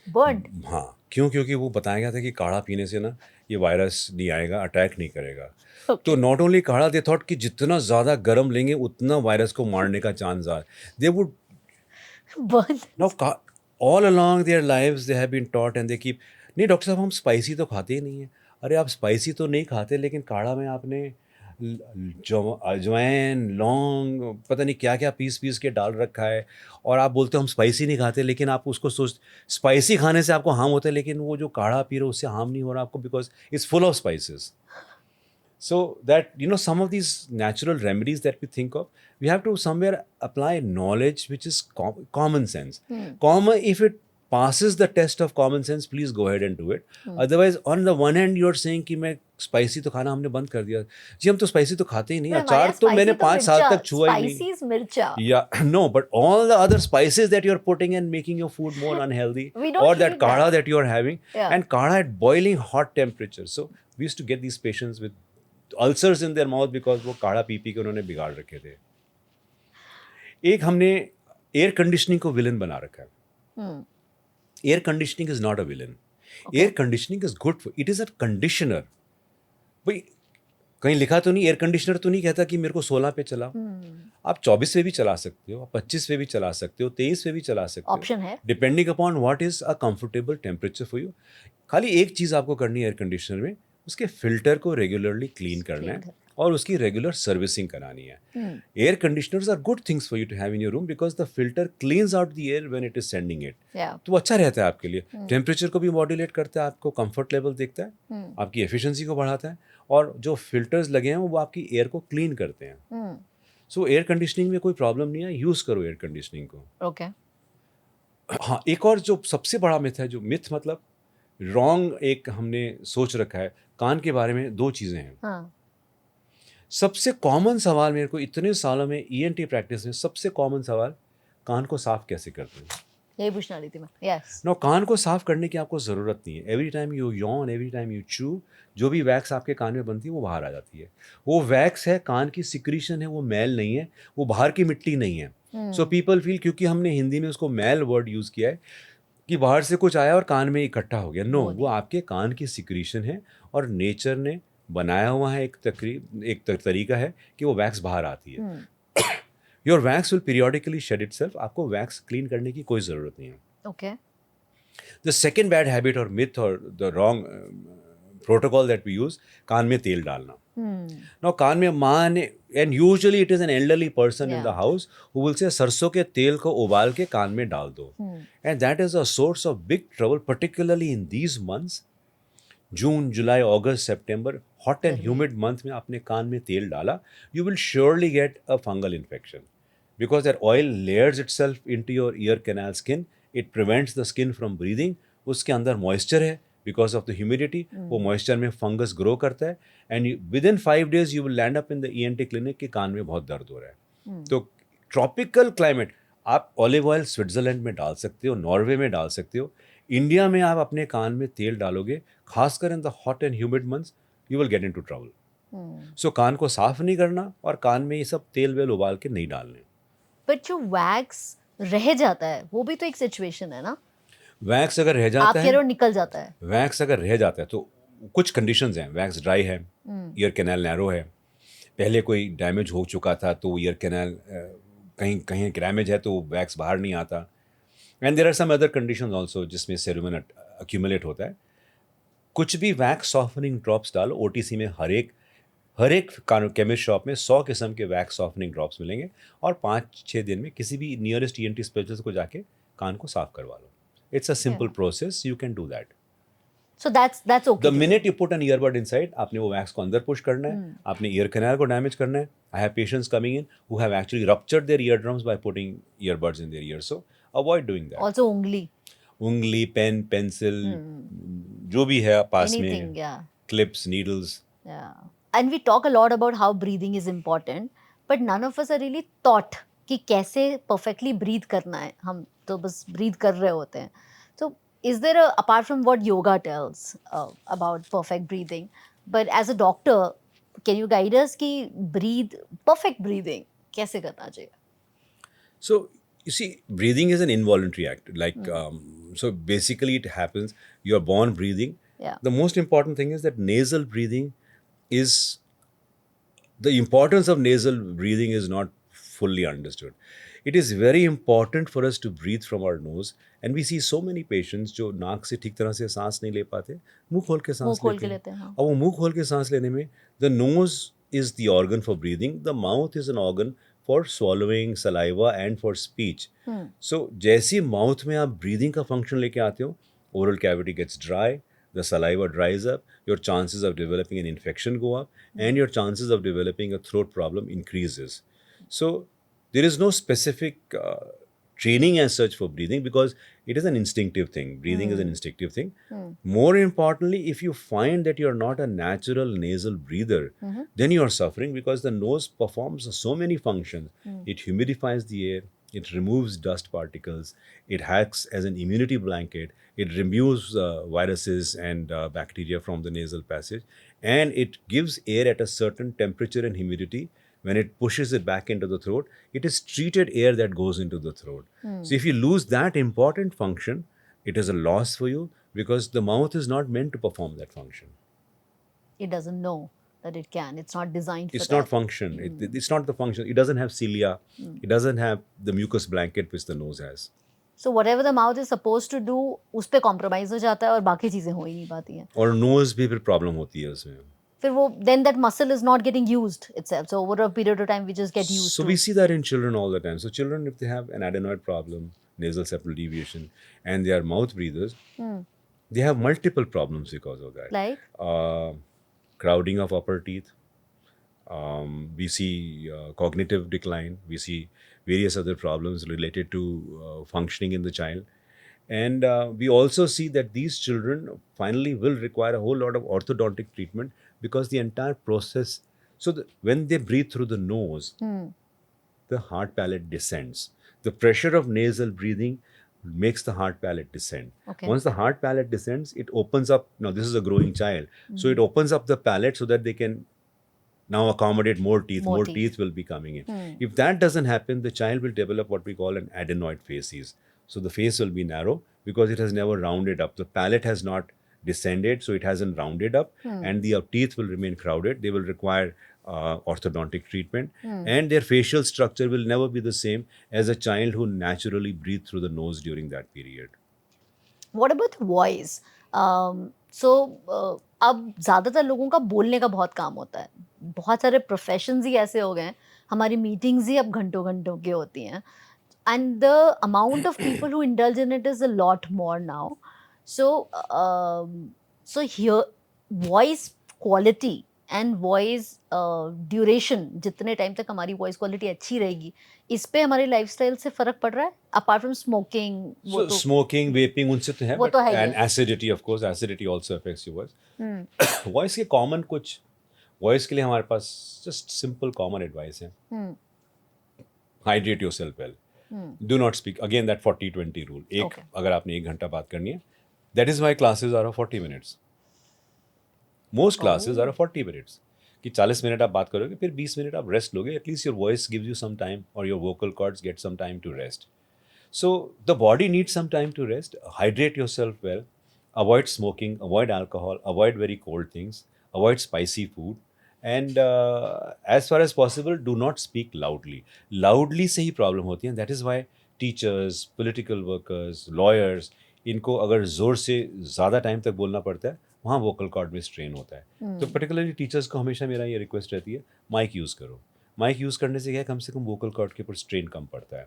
Burnt. हाँ, क्यों? क्योंकि वो बताया गया था कि काढ़ा पीने से ना ये वायरस नहीं आएगा, अटैक नहीं करेगा. तो नॉट ओनली काढ़ा, दे थॉट कि जितना ज़्यादा गर्म लेंगे उतना वायरस को मारने का चांस है. They would Burnt. Now all along their lives they have been taught and they keep, नहीं डॉक्टर साहब हम स्पाइसी तो खाते ही नहीं हैं. अरे आप स्पाइसी तो नहीं खाते, लेकिन काढ़ा में आपने अजवाइन, लौंग, पता नहीं क्या क्या पीस के डाल रखा है, और आप बोलते हो हम स्पाइसी नहीं खाते, लेकिन आप उसको स्पाइसी खाने से आपको हार्म होता है, लेकिन वो जो काढ़ा पी रहे हो उससे हार्म नहीं हो रहा आपको, because it's full of spices. So that, you know, some of these natural remedies that we think of, we have to somewhere apply knowledge which is common sense. If it passes the test of common sense, please go ahead and do it. Otherwise, on the one hand, you're saying कि मैं spicy तो खाना हमने बंद कर दिया. जी हम तो स्पाइसी तो खाते ही नहीं. अचार तो मैंने 5 साल तक छुआ ही नहीं. Spicy is mircha. Yeah, no, but all the other spices that you're putting and making your food more unhealthy, We don't or that need kadha that you're having, Yeah. and kadha at boiling hot temperature. So we used to get these patients with ulcers in their mouth because वो काढ़ा P के उन्होंने बिगाड़ रखे थे। एक हमने air conditioning को विलन बना रखा है। Air conditioning is not a villain. Air conditioning is good for, it is a conditioner. भाई कहीं लिखा तो नहीं, एयर कंडीशनर तो नहीं कहता कि मेरे को 16 पे चलाओ। आप 24 पे भी चला सकते हो, आप 25 पे भी चला सकते हो, 23 पे भी चला सकते हो, ऑप्शन है। Depending upon what is a comfortable temperature for you. खाली एक चीज़ आपको करनी है एयर कंडीशनर में, उसके फिल्टर को रेगुलरली क्लीन करना है और उसकी रेगुलर सर्विसिंग करानी है। Air conditioners are good things for you to have in your room because the filter cleans out the air when it is sending it. तो वो अच्छा रहता है आपके लिए, टेम्परेचर को भी मॉड्यूलेट करता है, आपको कंफर्ट लेवल देखता है, आपकी एफिशिएंसी को बढ़ाता है, और जो फिल्टर्स लगे हैं वो आपकी एयर को क्लीन करते हैं। सो एयर कंडीशनिंग में कोई प्रॉब्लम नहीं है, यूज़ करो एयर कंडीशनिंग को। ओके। हाँ, एक और जो सबसे बड़ा मिथ है, जो मिथ मतलब रॉन्ग एक हमने सोच रखा है कान के बारे में, दो चीज़ें हैं। हाँ। सबसे कॉमन सवाल मेरे को इतने सालों में ईएनटी प्रैक्टिस में, सबसे कॉमन सवाल, कान को साफ कैसे करते हैं? यही पूछना रही थी मैं। यस। नो, कान को साफ करने की आपको ज़रूरत नहीं है। Every time you Yon, every time you चू, जो भी वैक्स आपके कान में बनती है वो बाहर आ जाती है। वो वैक्स है, कान की सिक्रीशन है, वो मैल नहीं है, वो बाहर की मिट्टी नहीं है। सो पीपल फील, क्योंकि हमने हिंदी में उसको मैल वर्ड यूज़ किया है कि बाहर से कुछ आया और कान में इकट्ठा हो गया। नो, वो आपके कान की सिक्रीशन है और नेचर ने बनाया हुआ है एक तरीका है कि वो वैक्स बाहर आती है। Your wax will periodically shed itself. आपको वैक्स क्लीन करने की कोई ज़रूरत नहीं है। Okay. The second bad habit और मिथ और the wrong protocol that we use, कान में तेल डालना। Now कान में माँ ने, and usually it is an elderly person in the house who will say सरसों के तेल को उबाल के कान में डाल दो, and that is a source of big trouble, particularly in these months, June, July, August, September, hot and humid month में आपने कान में तेल डाला, you will surely get a fungal infection because that oil layers itself into your ear canal skin, it prevents the skin from breathing. उसके अंदर moisture है, because of the humidity वो moisture में फंगस ग्रो करता है, and with in 5 days you will land up in the ENT clinic कि कान में बहुत दर्द हो रहा है। तो ट्रॉपिकल क्लाइमेट, आप ऑलिव ऑयल स्विट्जरलैंड में डाल सकते हो, नॉर्वे में डाल सकते हो, इंडिया में आप अपने कान में तेल डालोगे, खासकर in the hot and humid months, you will get into trouble. So कान को साफ नहीं करना और कान में ये सब तेल वेल उबाल के नहीं डालने। बट जो वैक्स रह जाता है वो भी तो एक सिचुएशन है ना। वैक्स अगर रह जाता आप है, कह रहे हो निकल जाता है। वैक्स अगर रह जाता है तो कुछ कंडीशंस हैं। वैक्स ड्राई है, ईयर कैनाल नैरो है, पहले कोई डैमेज हो चुका था तो ईयर कैनाल कहीं कहीं डैमेज है तो वैक्स बाहर नहीं आता, and there are some other conditions also जिसमें सेरुमेन अक्यूमुलेट होता है। कुछ भी वैक्स सॉफ्टनिंग ड्रॉप्स डालो, ओटीसी में हर एक केमिस्ट शॉप में 100 किस्म के वैक्स सॉफ्टनिंग ड्रॉप्स मिलेंगे, और 5-6 दिन में किसी भी नियरेस्ट ईएनटी स्पेशलिस्ट को जाके कान को साफ करवा लो। It's a simple process, you can do that. So that's okay. The minute you put an earbud inside, आपने वो वैक्स को अंदर पुश करना है, आपने ईयर कैनाल को डैमेज करना है। I have patients coming in who have actually ruptured their eardrums by putting earbuds in their ears, so avoid doing that. Also उंगली, पेन, पेंसिल, जो भी है पास anything, में, yeah. clips, needles. Yeah. And we talk a lot about how breathing is important, but none of us are really taught कि कैसे perfectly breathe करना है। हम तो बस breathe कर रहे होते हैं। So is there a, apart from what yoga tells about perfect breathing, but as a doctor, can you guide us कि perfect breathing कैसे करना चाहिए? So you see, breathing is an involuntary act. Like so basically it happens, you are born breathing. Yeah. The most important thing is that nasal breathing is, the importance of nasal breathing is not fully understood. It is very important for us to breathe from our nose, and we see so many patients जो नाक से ठीक तरह से सांस नहीं ले पाते, मुंह खोल के सांस लेते हैं। हाँ। और वो मुंह खोल के सांस लेने में, the nose is the organ for breathing, the mouth is an organ for swallowing saliva and for speech. So जैसी माउथ में आप breathing का function लेके आते हो, oral cavity gets dry, the saliva dries up, your chances of developing an infection go up, and your chances of developing a throat problem increases. So there is no specific training as such for breathing because it is an instinctive thing. Breathing is an instinctive thing. More importantly, if you find that you're not a natural nasal breather, then you're suffering because the nose performs so many functions. It humidifies the air, It removes dust particles. It acts as an immunity blanket. It removes viruses and bacteria from the nasal passage. And it gives air at a certain temperature and humidity. When it pushes it back into the throat, it is treated air that goes into the throat. So if you lose that important function, it is a loss for you because the mouth is not meant to perform that function. It doesn't know that it can. It's not designed for It's that. not function. It's not the function. It doesn't have cilia. It doesn't have the mucous blanket which the nose has. So whatever the mouth is supposed to do, उस पे compromise हो जाता है और बाकी चीजें हो ही नहीं पाती हैं. और nose भी फिर problem होती है उसमें. फिर वो then that muscle is not getting used itself. So over a period of time we just get used So to we see that in children all the time. So children, if they have an adenoid problem, nasal septal deviation, and they are mouth breathers, they have multiple problems because of that. like Crowding of upper teeth. We see cognitive decline. We see various other problems related to functioning in the child. And we also see that these children finally will require a whole lot of orthodontic treatment because the entire process. So when they breathe through the nose, the hard palate descends. The pressure of nasal breathing makes the hard palate descend. Okay. Once the hard palate descends, it opens up. Now, this is a growing child. So it opens up the palate so that they can now accommodate more teeth. More More teeth. teeth will be coming in. If that doesn't happen, the child will develop what we call an adenoid facies. So the face will be narrow because it has never rounded up. The palate has not descended, so it hasn't rounded up, and the teeth will remain crowded. They will require orthodontic treatment, and their facial structure will never be the same as a child who naturally breathed through the nose during that period. what about voice? So अब ज़्यादातर लोगों का बोलने का बहुत काम होता है. बहुत सारे प्रोफेशंस ही ऐसे हो गए हैं. हमारी मीटिंग्स ही अब घंटों घंटों की होती हैं. And the amount of people who indulge in it is a lot more now. So here, voice quality and voice duration, जितने टाइम तक हमारी voice quality अच्छी रहेगी, इस पे हमारे लाइफस्टाइल से फर्क पड़ रहा है. Apart from smoking, वो So तो smoking, vaping, उनसे तो है, वो तो है ही and है. acidity, of course, acidity also affects your voice. Voice के common कुछ, voice के लिए हमारे पास just simple common advice है. Hydrate yourself well. Do not speak. Again, that 40-20 rule. Okay. अगर आपने 1 घंटा बात करनी है, that is why classes are of 40 minutes. Most classes are of 40 minutes. कि 40 मिनट आप बात करोगे, फिर 20 मिनट आप रेस्ट लोगे. At least your voice gives you some time, or your vocal cords get some time to rest. So the body needs some time to rest. Hydrate yourself well. Avoid smoking. Avoid alcohol. Avoid very cold things. Avoid spicy food. And as far as possible, do not speak loudly. Loudly से ही problem होती है. That is why teachers, political workers, lawyers, इनको अगर जोर से ज़्यादा time तक बोलना पड़ता है, वहाँ vocal cord में strain होता है. तो particularly teachers को हमेशा मेरा ये request रहती है, mic use करो. माइक यूज़ करने से क्या है, कम से कम वोकल कॉर्ड के ऊपर स्ट्रेन कम पड़ता है.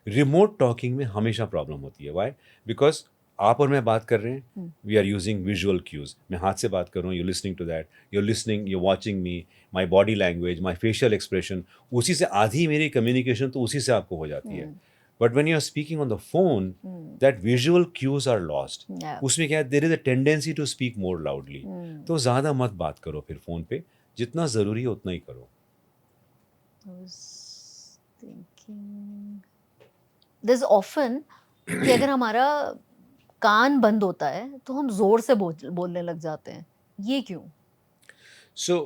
रिमोट टॉकिंग में हमेशा प्रॉब्लम होती है. वाई? बिकॉज आप और मैं बात कर रहे हैं, we are using visual cues. मैं हाथ से बात कर रहा हूँ, you listening to that, you listening, you watching me, my body language, my facial expression, उसी से आधी मेरी कम्युनिकेशन तो उसी से आपको हो जाती है. But when you are speaking on the phone, that visual cues are lost. उसमें क्या है, there is a tendency to speak more loudly. तो ज़्यादा मत बात करो फिर फ़ोन पे, जितना ज़रूरी है उतना ही करो. There's often कि अगर हमारा कान बंद होता है तो हम जोर से बोलने लग जाते हैं. ये क्यों? सो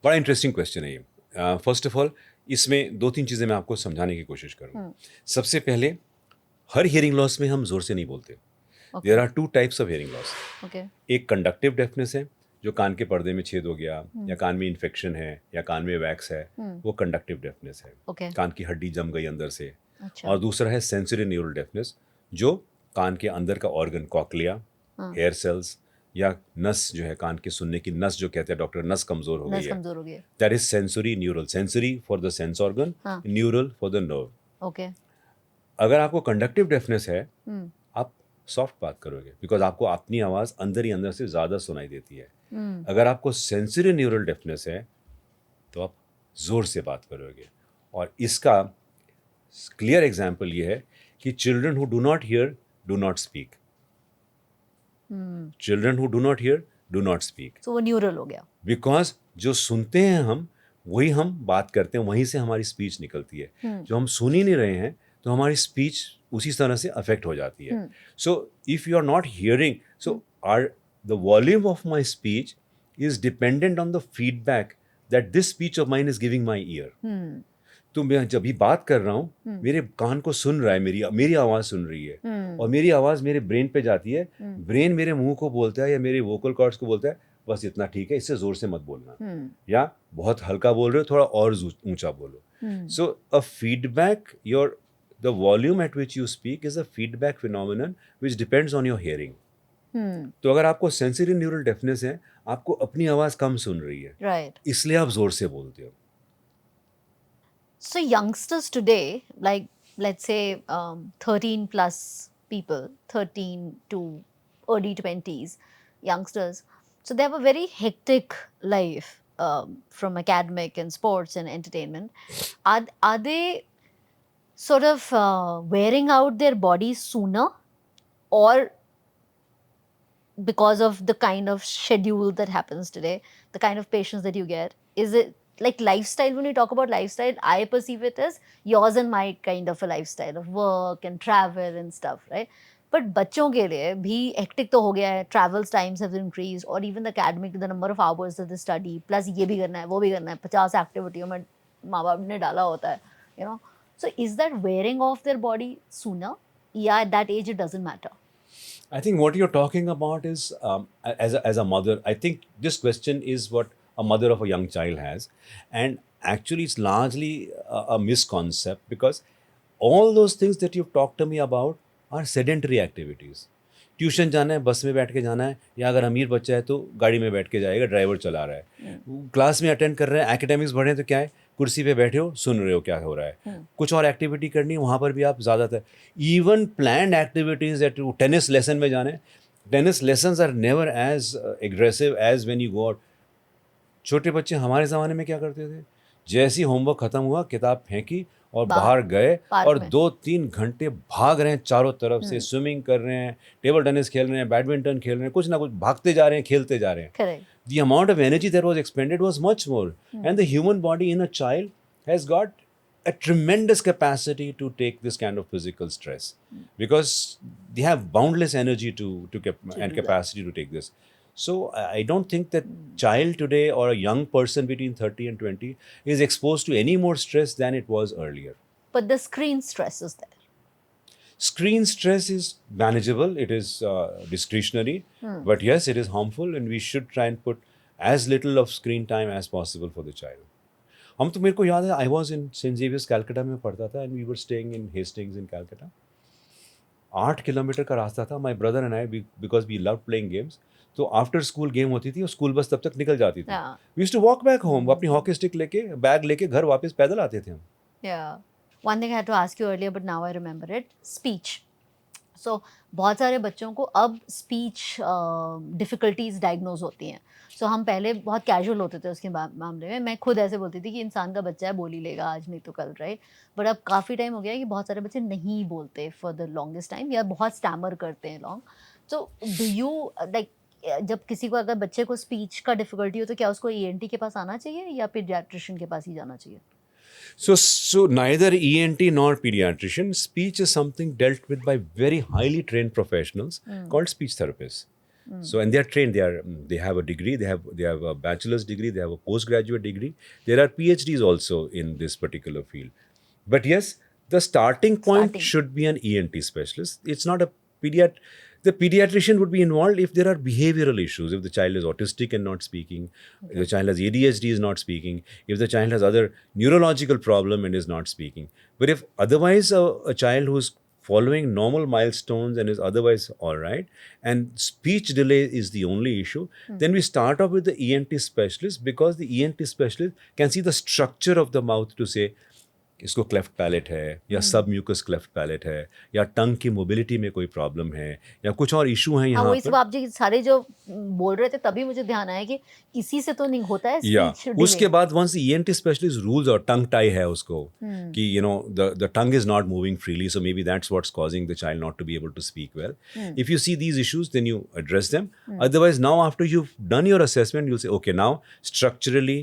बड़ा इंटरेस्टिंग क्वेश्चन है ये. फर्स्ट ऑफ ऑल, इसमें 2-3 चीज़ें मैं आपको समझाने की कोशिश करूँगा. सबसे पहले, हर हियरिंग लॉस में हम जोर से नहीं बोलते. There are 2 types of hearing loss. एक कंडक्टिव डेफनेस है, जो कान के पर्दे में छेद हो गया, या कान में इन्फेक्शन है, या कान में वैक्स है, वो कंडक्टिव डेफनेस है. कान की हड्डी जम गई अंदर से. और दूसरा है सेंसरी न्यूरल डेफनेस, जो कान के अंदर का ऑर्गन, कॉकलिया, हेयर सेल्स या नस जो है, कान के सुनने की नस जो कहते हैं डॉक्टर, नस कमजोर हो गई है. That is sensory neural. Sensory for the sense organ, neural for the nerve. अगर आपको कंडक्टिव डेफनेस है, आप सॉफ्ट बात करोगे, बिकॉज आपको अपनी आवाज़ अंदर ही अंदर से ज़्यादा सुनाई देती है. अगर आपको सेंसरी न्यूरल डेफनेस है, तो आप ज़ोर से बात करोगे. और इसका क्लियर एग्जाम्पल ये है कि children who do not here do not speak. Children who do not here do not speak. तो वो न्यूरल हो गया. बिकॉज जो सुनते हैं हम, वही हम बात करते हैं, वहीं से हमारी स्पीच निकलती है। जो हम सुन ही नहीं रहे हैं तो हमारी स्पीच उसी तरह से अफेक्ट हो जाती है। So if you are not hearing, so are the volume of my speech is dependent on the feedback that this speech of mine is giving my ear. तो मैं जब भी बात कर रहा हूँ, मेरे कान को सुन रहा है, मेरी आवाज़ सुन रही है, और मेरी आवाज़ मेरे ब्रेन पे जाती है। ब्रेन मेरे मुंह को बोलता है या मेरे वोकल कॉर्ड्स को बोलता है, बस इतना ठीक है, इससे ज़ोर से मत बोलना, या बहुत हल्का बोल रहे हो, थोड़ा और ऊंचा बोलो। So a feedback, your the volume at which you speak is a feedback phenomenon which depends on your hearing. तो अगर आपको सेंसरी न्यूरल डेफनेस है, आपको अपनी आवाज़ कम सुन रही है, राइट। इसलिए आप ज़ोर से बोलते हो। So youngsters today, like let's say 13 plus people, 13 to early 20s, youngsters, so they have a very hectic life from academic and sports and entertainment. Are they sort of wearing out their bodies sooner, or because of the kind of schedule that happens today, the kind of patients that you get, is it like lifestyle? When you talk about lifestyle, I perceive it as yours and my kind of a lifestyle of work and travel and stuff, right? But बच्चों के लिए भी hectic तो हो गया है, travels times have increased, or even the academic, the number of hours that they study, plus ये भी करना है, वो भी करना है, 50 एक्टिविटियों में माँ बाप ने डाला होता है, you know. So is that wearing off their body sooner? Yeah, at that age it doesn't matter. I think what you're talking about is, as a mother, I think this question is what a mother of a young child has. And actually, it's largely a misconcept, because all those things that you've talked to me about are sedentary activities. Tuition जाना है, बस में बैठ के जाना है, या अगर अमीर बच्चा है तो गाड़ी में बैठ के जाएगा, ड्राइवर चला रहा है। क्लास में अटेंड कर रहे हैं, एकेडमिक्स पढ़ रहे हैं तो क्या है, कुर्सी पे बैठे हो, सुन रहे हो क्या हो रहा है। कुछ और एक्टिविटी करनी है, वहाँ पर भी आप ज़्यादातर even planned activities, that tennis lesson में जाना है, tennis lessons are never as aggressive as when you go out. छोटे बच्चे हमारे ज़माने में क्या करते थे, जैसे ही होमवर्क ख़त्म हुआ, किताब फेंकी और बाहर गए, और 2-3 घंटे भाग रहे हैं चारों तरफ से, स्विमिंग कर रहे हैं, टेबल टेनिस खेल रहे हैं, बैडमिंटन खेल रहे हैं, कुछ ना कुछ भागते जा रहे हैं, खेलते जा रहे हैं। Correct. The amount of energy that was expended was much more. And the human body in a child has got a tremendous capacity to take this kind of physical stress, because they have boundless energy and capacity to take this. So I don't think that child today, or a young person between 30 and 20, is exposed to any more stress than it was earlier. But the screen stress is there. Screen stress is manageable, it is discretionary, but yes, it is harmful, and we should try and put as little of screen time as possible for the child. हम तो, मेरे को याद है, I was in St. Xavier's Calcutta में पढ़ता था, and we were staying in Hastings in Calcutta. 8 kilometre का रास्ता था, my brother and I, because we loved playing games, तो आफ्टर स्कूल गेम होती थी और स्कूल बस तब तक निकल जाती थी। We used to walk back home, अपनी हॉकी स्टिक लेके, बैग लेके घर वापस पैदल आते थे हम। Yeah. One thing I had to ask you earlier, but now I remember it. Speech. So बहुत सारे बच्चों को अब speech difficulties diagnose होती हैं. So हम पहले बहुत casual होते थे उसके मामले में. मैं खुद ऐसे बोलती थी कि इंसान का बच्चा है, बोल ही लेगा आज नहीं तो कल, right? But अब काफ़ी टाइम हो गया कि बहुत सारे बच्चे नहीं बोलते for the longest time, या बहुत stammer करते हैं long. So do you like, जब किसी को, अगर बच्चे को स्पीच का डिफिकल्टी हो तो क्या उसको ENT के पास आना चाहिए या पीडियाट्रिशियन के पास ही जाना चाहिए? So neither ENT nor pediatrician. Speech is something dealt with by very highly trained professionals called speech therapists. So, and they are trained. They have a degree. They have a bachelor's degree. They have a postgraduate degree. There are PhDs also in this particular field. But yes, the starting point should be an ENT specialist. It's not a The pediatrician would be involved if there are behavioral issues, if the child is autistic and not speaking, if the child has ADHD is not speaking, if the child has other neurological problem and is not speaking. But if otherwise a child who's following normal milestones and is otherwise all right, and speech delay is the only issue, then we start off with the ENT specialist, because the ENT specialist can see the structure of the mouth to say, इसको cleft palate है, या सब mucus cleft palate है, या टंग की mobility में कोई problem है, या कुछ और इशू है यहाँ पर। हाँ, आप जी सारे जो बोल रहे थे तभी मुझे ध्यान आया कि इसी से तो नहीं होता है स्पीच डिले। उसके बाद वंस ENT स्पेशलिस्ट रूल्स, और टंग टाई है उसको, कि you know the tongue is not moving freely, so maybe that's what's causing the child not to be able to speak well. If you see these issues, then you address them. Otherwise, now after you've done your assessment, you'll say, okay, now structurally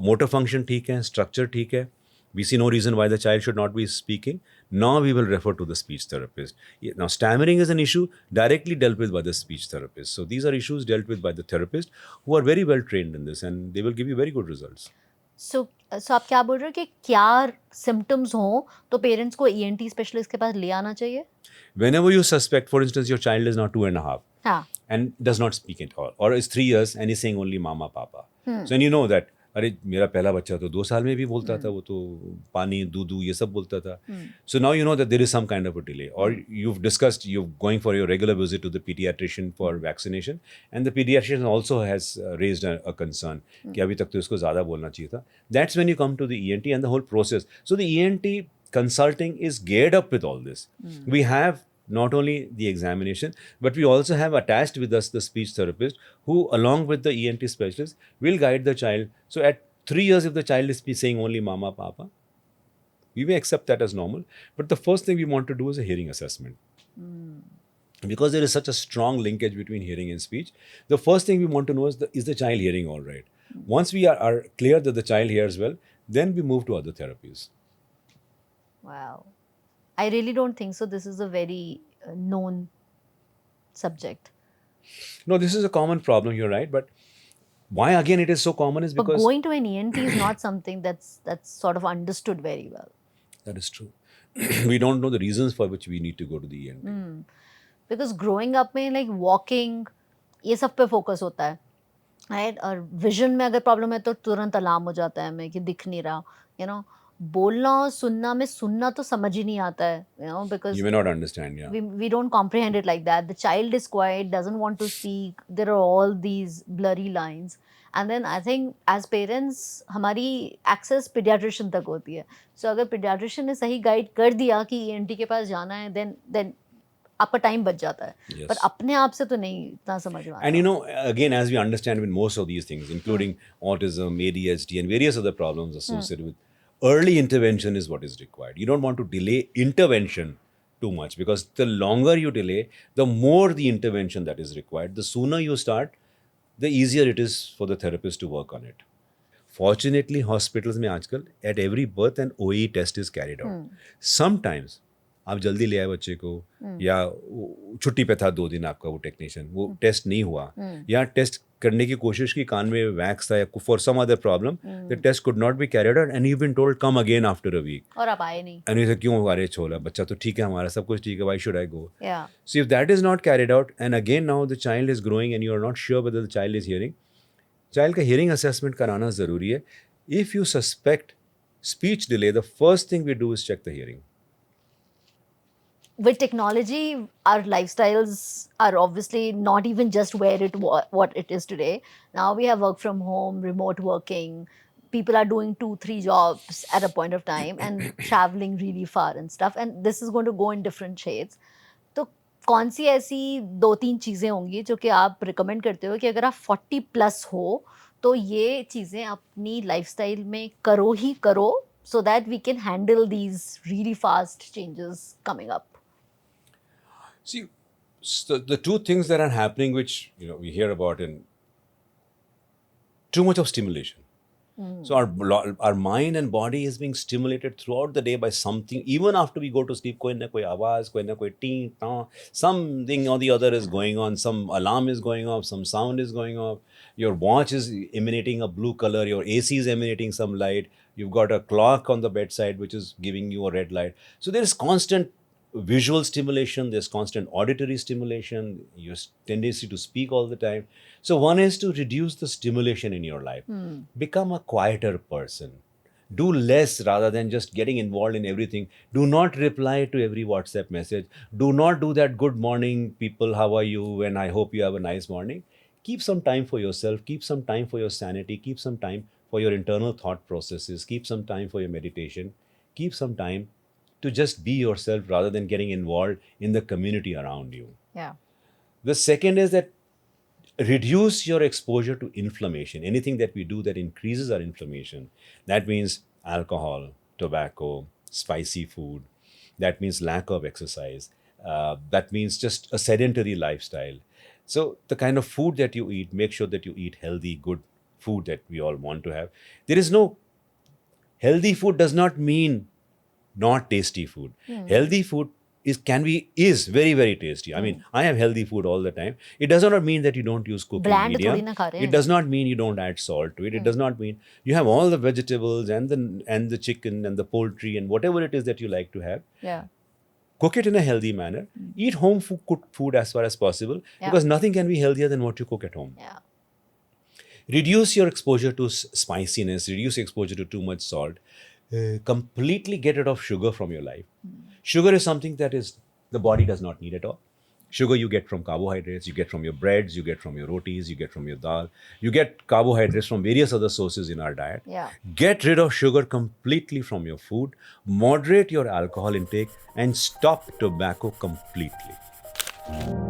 motor function ठीक है, structure ठीक है, we see no reason why the child should not be speaking. Now we will refer to the speech therapist. Now stammering is an issue directly dealt with by the speech therapist. So these are issues dealt with by the therapist who are very well trained in this, and they will give you very good results. सो आप क्या बोल रहे हो कि क्या symptoms हों तो parents को ENT स्पेशलिस्ट के पास ले आना चाहिए? Whenever you suspect, for instance, your child is now 2.5 हाँ. and does not speak at all, or is 3 years and is saying only mama, papa. So then you know that, अरे मेरा पहला बच्चा तो 2 साल में भी बोलता था, वो तो पानी दूधू ये सब बोलता था. So now you know that there is some kind of a delay, or you've discussed you're going for your regular visit to the pediatrician for vaccination, and the pediatrician also has raised a concern कि अभी तक तो इसको ज़्यादा बोलना चाहिए था. That's when you come to the ENT and the whole process. So the ENT consulting is geared up with all this. We have not only the examination, but we also have attached with us the speech therapist who, along with the ENT specialist, will guide the child. So at 3 years, if the child is saying only mama, papa, we may accept that as normal. But the first thing we want to do is a hearing assessment. Because there is such a strong linkage between hearing and speech, the first thing we want to know is the child hearing all right? Once we are clear that the child hears well, then we move to other therapies. Wow. I really don't think so. This is a very known subject. No, this is a common problem, you're right. But why again it is so common is But because... going to an ENT is not something that's sort of understood very well. That is true. We don't know the reasons for which we need to go to the ENT. Because growing up में like walking ये सब पे focus होता है, right? और vision में अगर problem है तो तुरंत alarm हो जाता है हमें कि दिख नहीं रहा, you know. बोलना और सुनना में सुनना तो समझ ही नहीं आता है, you know, because You may not understand, yeah. we don't comprehend it like that. The child is quiet, doesn't want to speak. There are all these blurry lines. And then I think as parents हमारी access pediatrician तक होती है. So अगर pediatrician ने सही guide कर दिया कि ENT के पास जाना है, then आपका time बच जाता है. Yes. पर अपने आप से तो नहीं इतना समझ में आता. And you know, again, as we understand with most of these things, including autism, ADHD, and various other problems associated with early intervention is what is required. You don't want to delay intervention too much, because the longer you delay, the more the intervention that is required. The sooner you start, the easier it is for the therapist to work on it. Fortunately, hospitals में आजकल at every birth an OE test is carried out. Sometimes आप जल्दी ले आए बच्चे को, या छुट्टी पे था 2 दिन आपका वो टेक्नीशियन, वो टेस्ट नहीं हुआ, या टेस्ट करने की कोशिश की, कान में वैक्स था या for some other problem, the test could not be carried out and you been told come again after a week. और आप आए नहीं. एंड ये क्यों अरे छोला, बच्चा तो ठीक है हमारा, सब कुछ ठीक है, why should I go? Yeah. So if that is not carried out, and again now the child is growing and you are not sure whether the child is hearing, child का hearing assessment कराना ज़रूरी है. If you suspect speech delay, the first thing we do is check the hearing. With technology, our lifestyles are obviously not even just where what it is today. Now we have work from home, remote working. People are doing 2-3 jobs at a point of time and traveling really far and stuff. And this is going to go in different shades. तो कौन सी ऐसी 2-3 चीज़ें होंगी जो कि आप recommend करते हो कि अगर आप 40 plus हो तो ये चीज़ें अपनी lifestyle में करो ही करो, so that we can handle these really fast changes coming up? See, the two things that are happening, which we hear about, in too much of stimulation. So our mind and body is being stimulated throughout the day by something. Even after we go to sleep, कोई ना कोई आवाज़, कोई ना कोई टीं टां, something or the other is going on. Some alarm is going off, some sound is going off. Your watch is emanating a blue color. Your AC is emanating some light. You've got a clock on the bedside which is giving you a red light. So there is constant visual stimulation, there's constant auditory stimulation, your tendency to speak all the time. So one is to reduce the stimulation in your life. Become a quieter person. Do less rather than just getting involved in everything. Do not reply to every WhatsApp message. Do not do that good morning people, how are you, and I hope you have a nice morning. Keep some time for yourself. Keep some time for your sanity. Keep some time for your internal thought processes. Keep some time for your meditation. Keep some time to just be yourself rather than getting involved in the community around you. Yeah. The second is that reduce your exposure to inflammation. Anything that we do that increases our inflammation. That means alcohol, tobacco, spicy food. That means lack of exercise. That means just a sedentary lifestyle. So the kind of food that you eat, make sure that you eat healthy, good food that we all want to have. There is no healthy food does not mean not tasty food. Healthy food is very, very tasty. I mean, I have healthy food all the time. It does not mean that you don't use cooking Bland medium. थोड़ी ना खा रहे It हैं। does not mean you don't add salt to it. It does not mean you have all the vegetables and the chicken and the poultry and whatever it is that you like to have. Yeah. Cook it in a healthy manner. Eat home cooked food as far as possible, because nothing can be healthier than what you cook at home. Yeah. Reduce your exposure to spiciness, reduce exposure to too much salt. Completely get rid of sugar from your life. Sugar is something that the body does not need at all. Sugar you get from carbohydrates, you get from your breads, you get from your rotis, you get from your dal. You get carbohydrates from various other sources in our diet. Yeah. Get rid of sugar completely from your food. Moderate your alcohol intake and stop tobacco completely.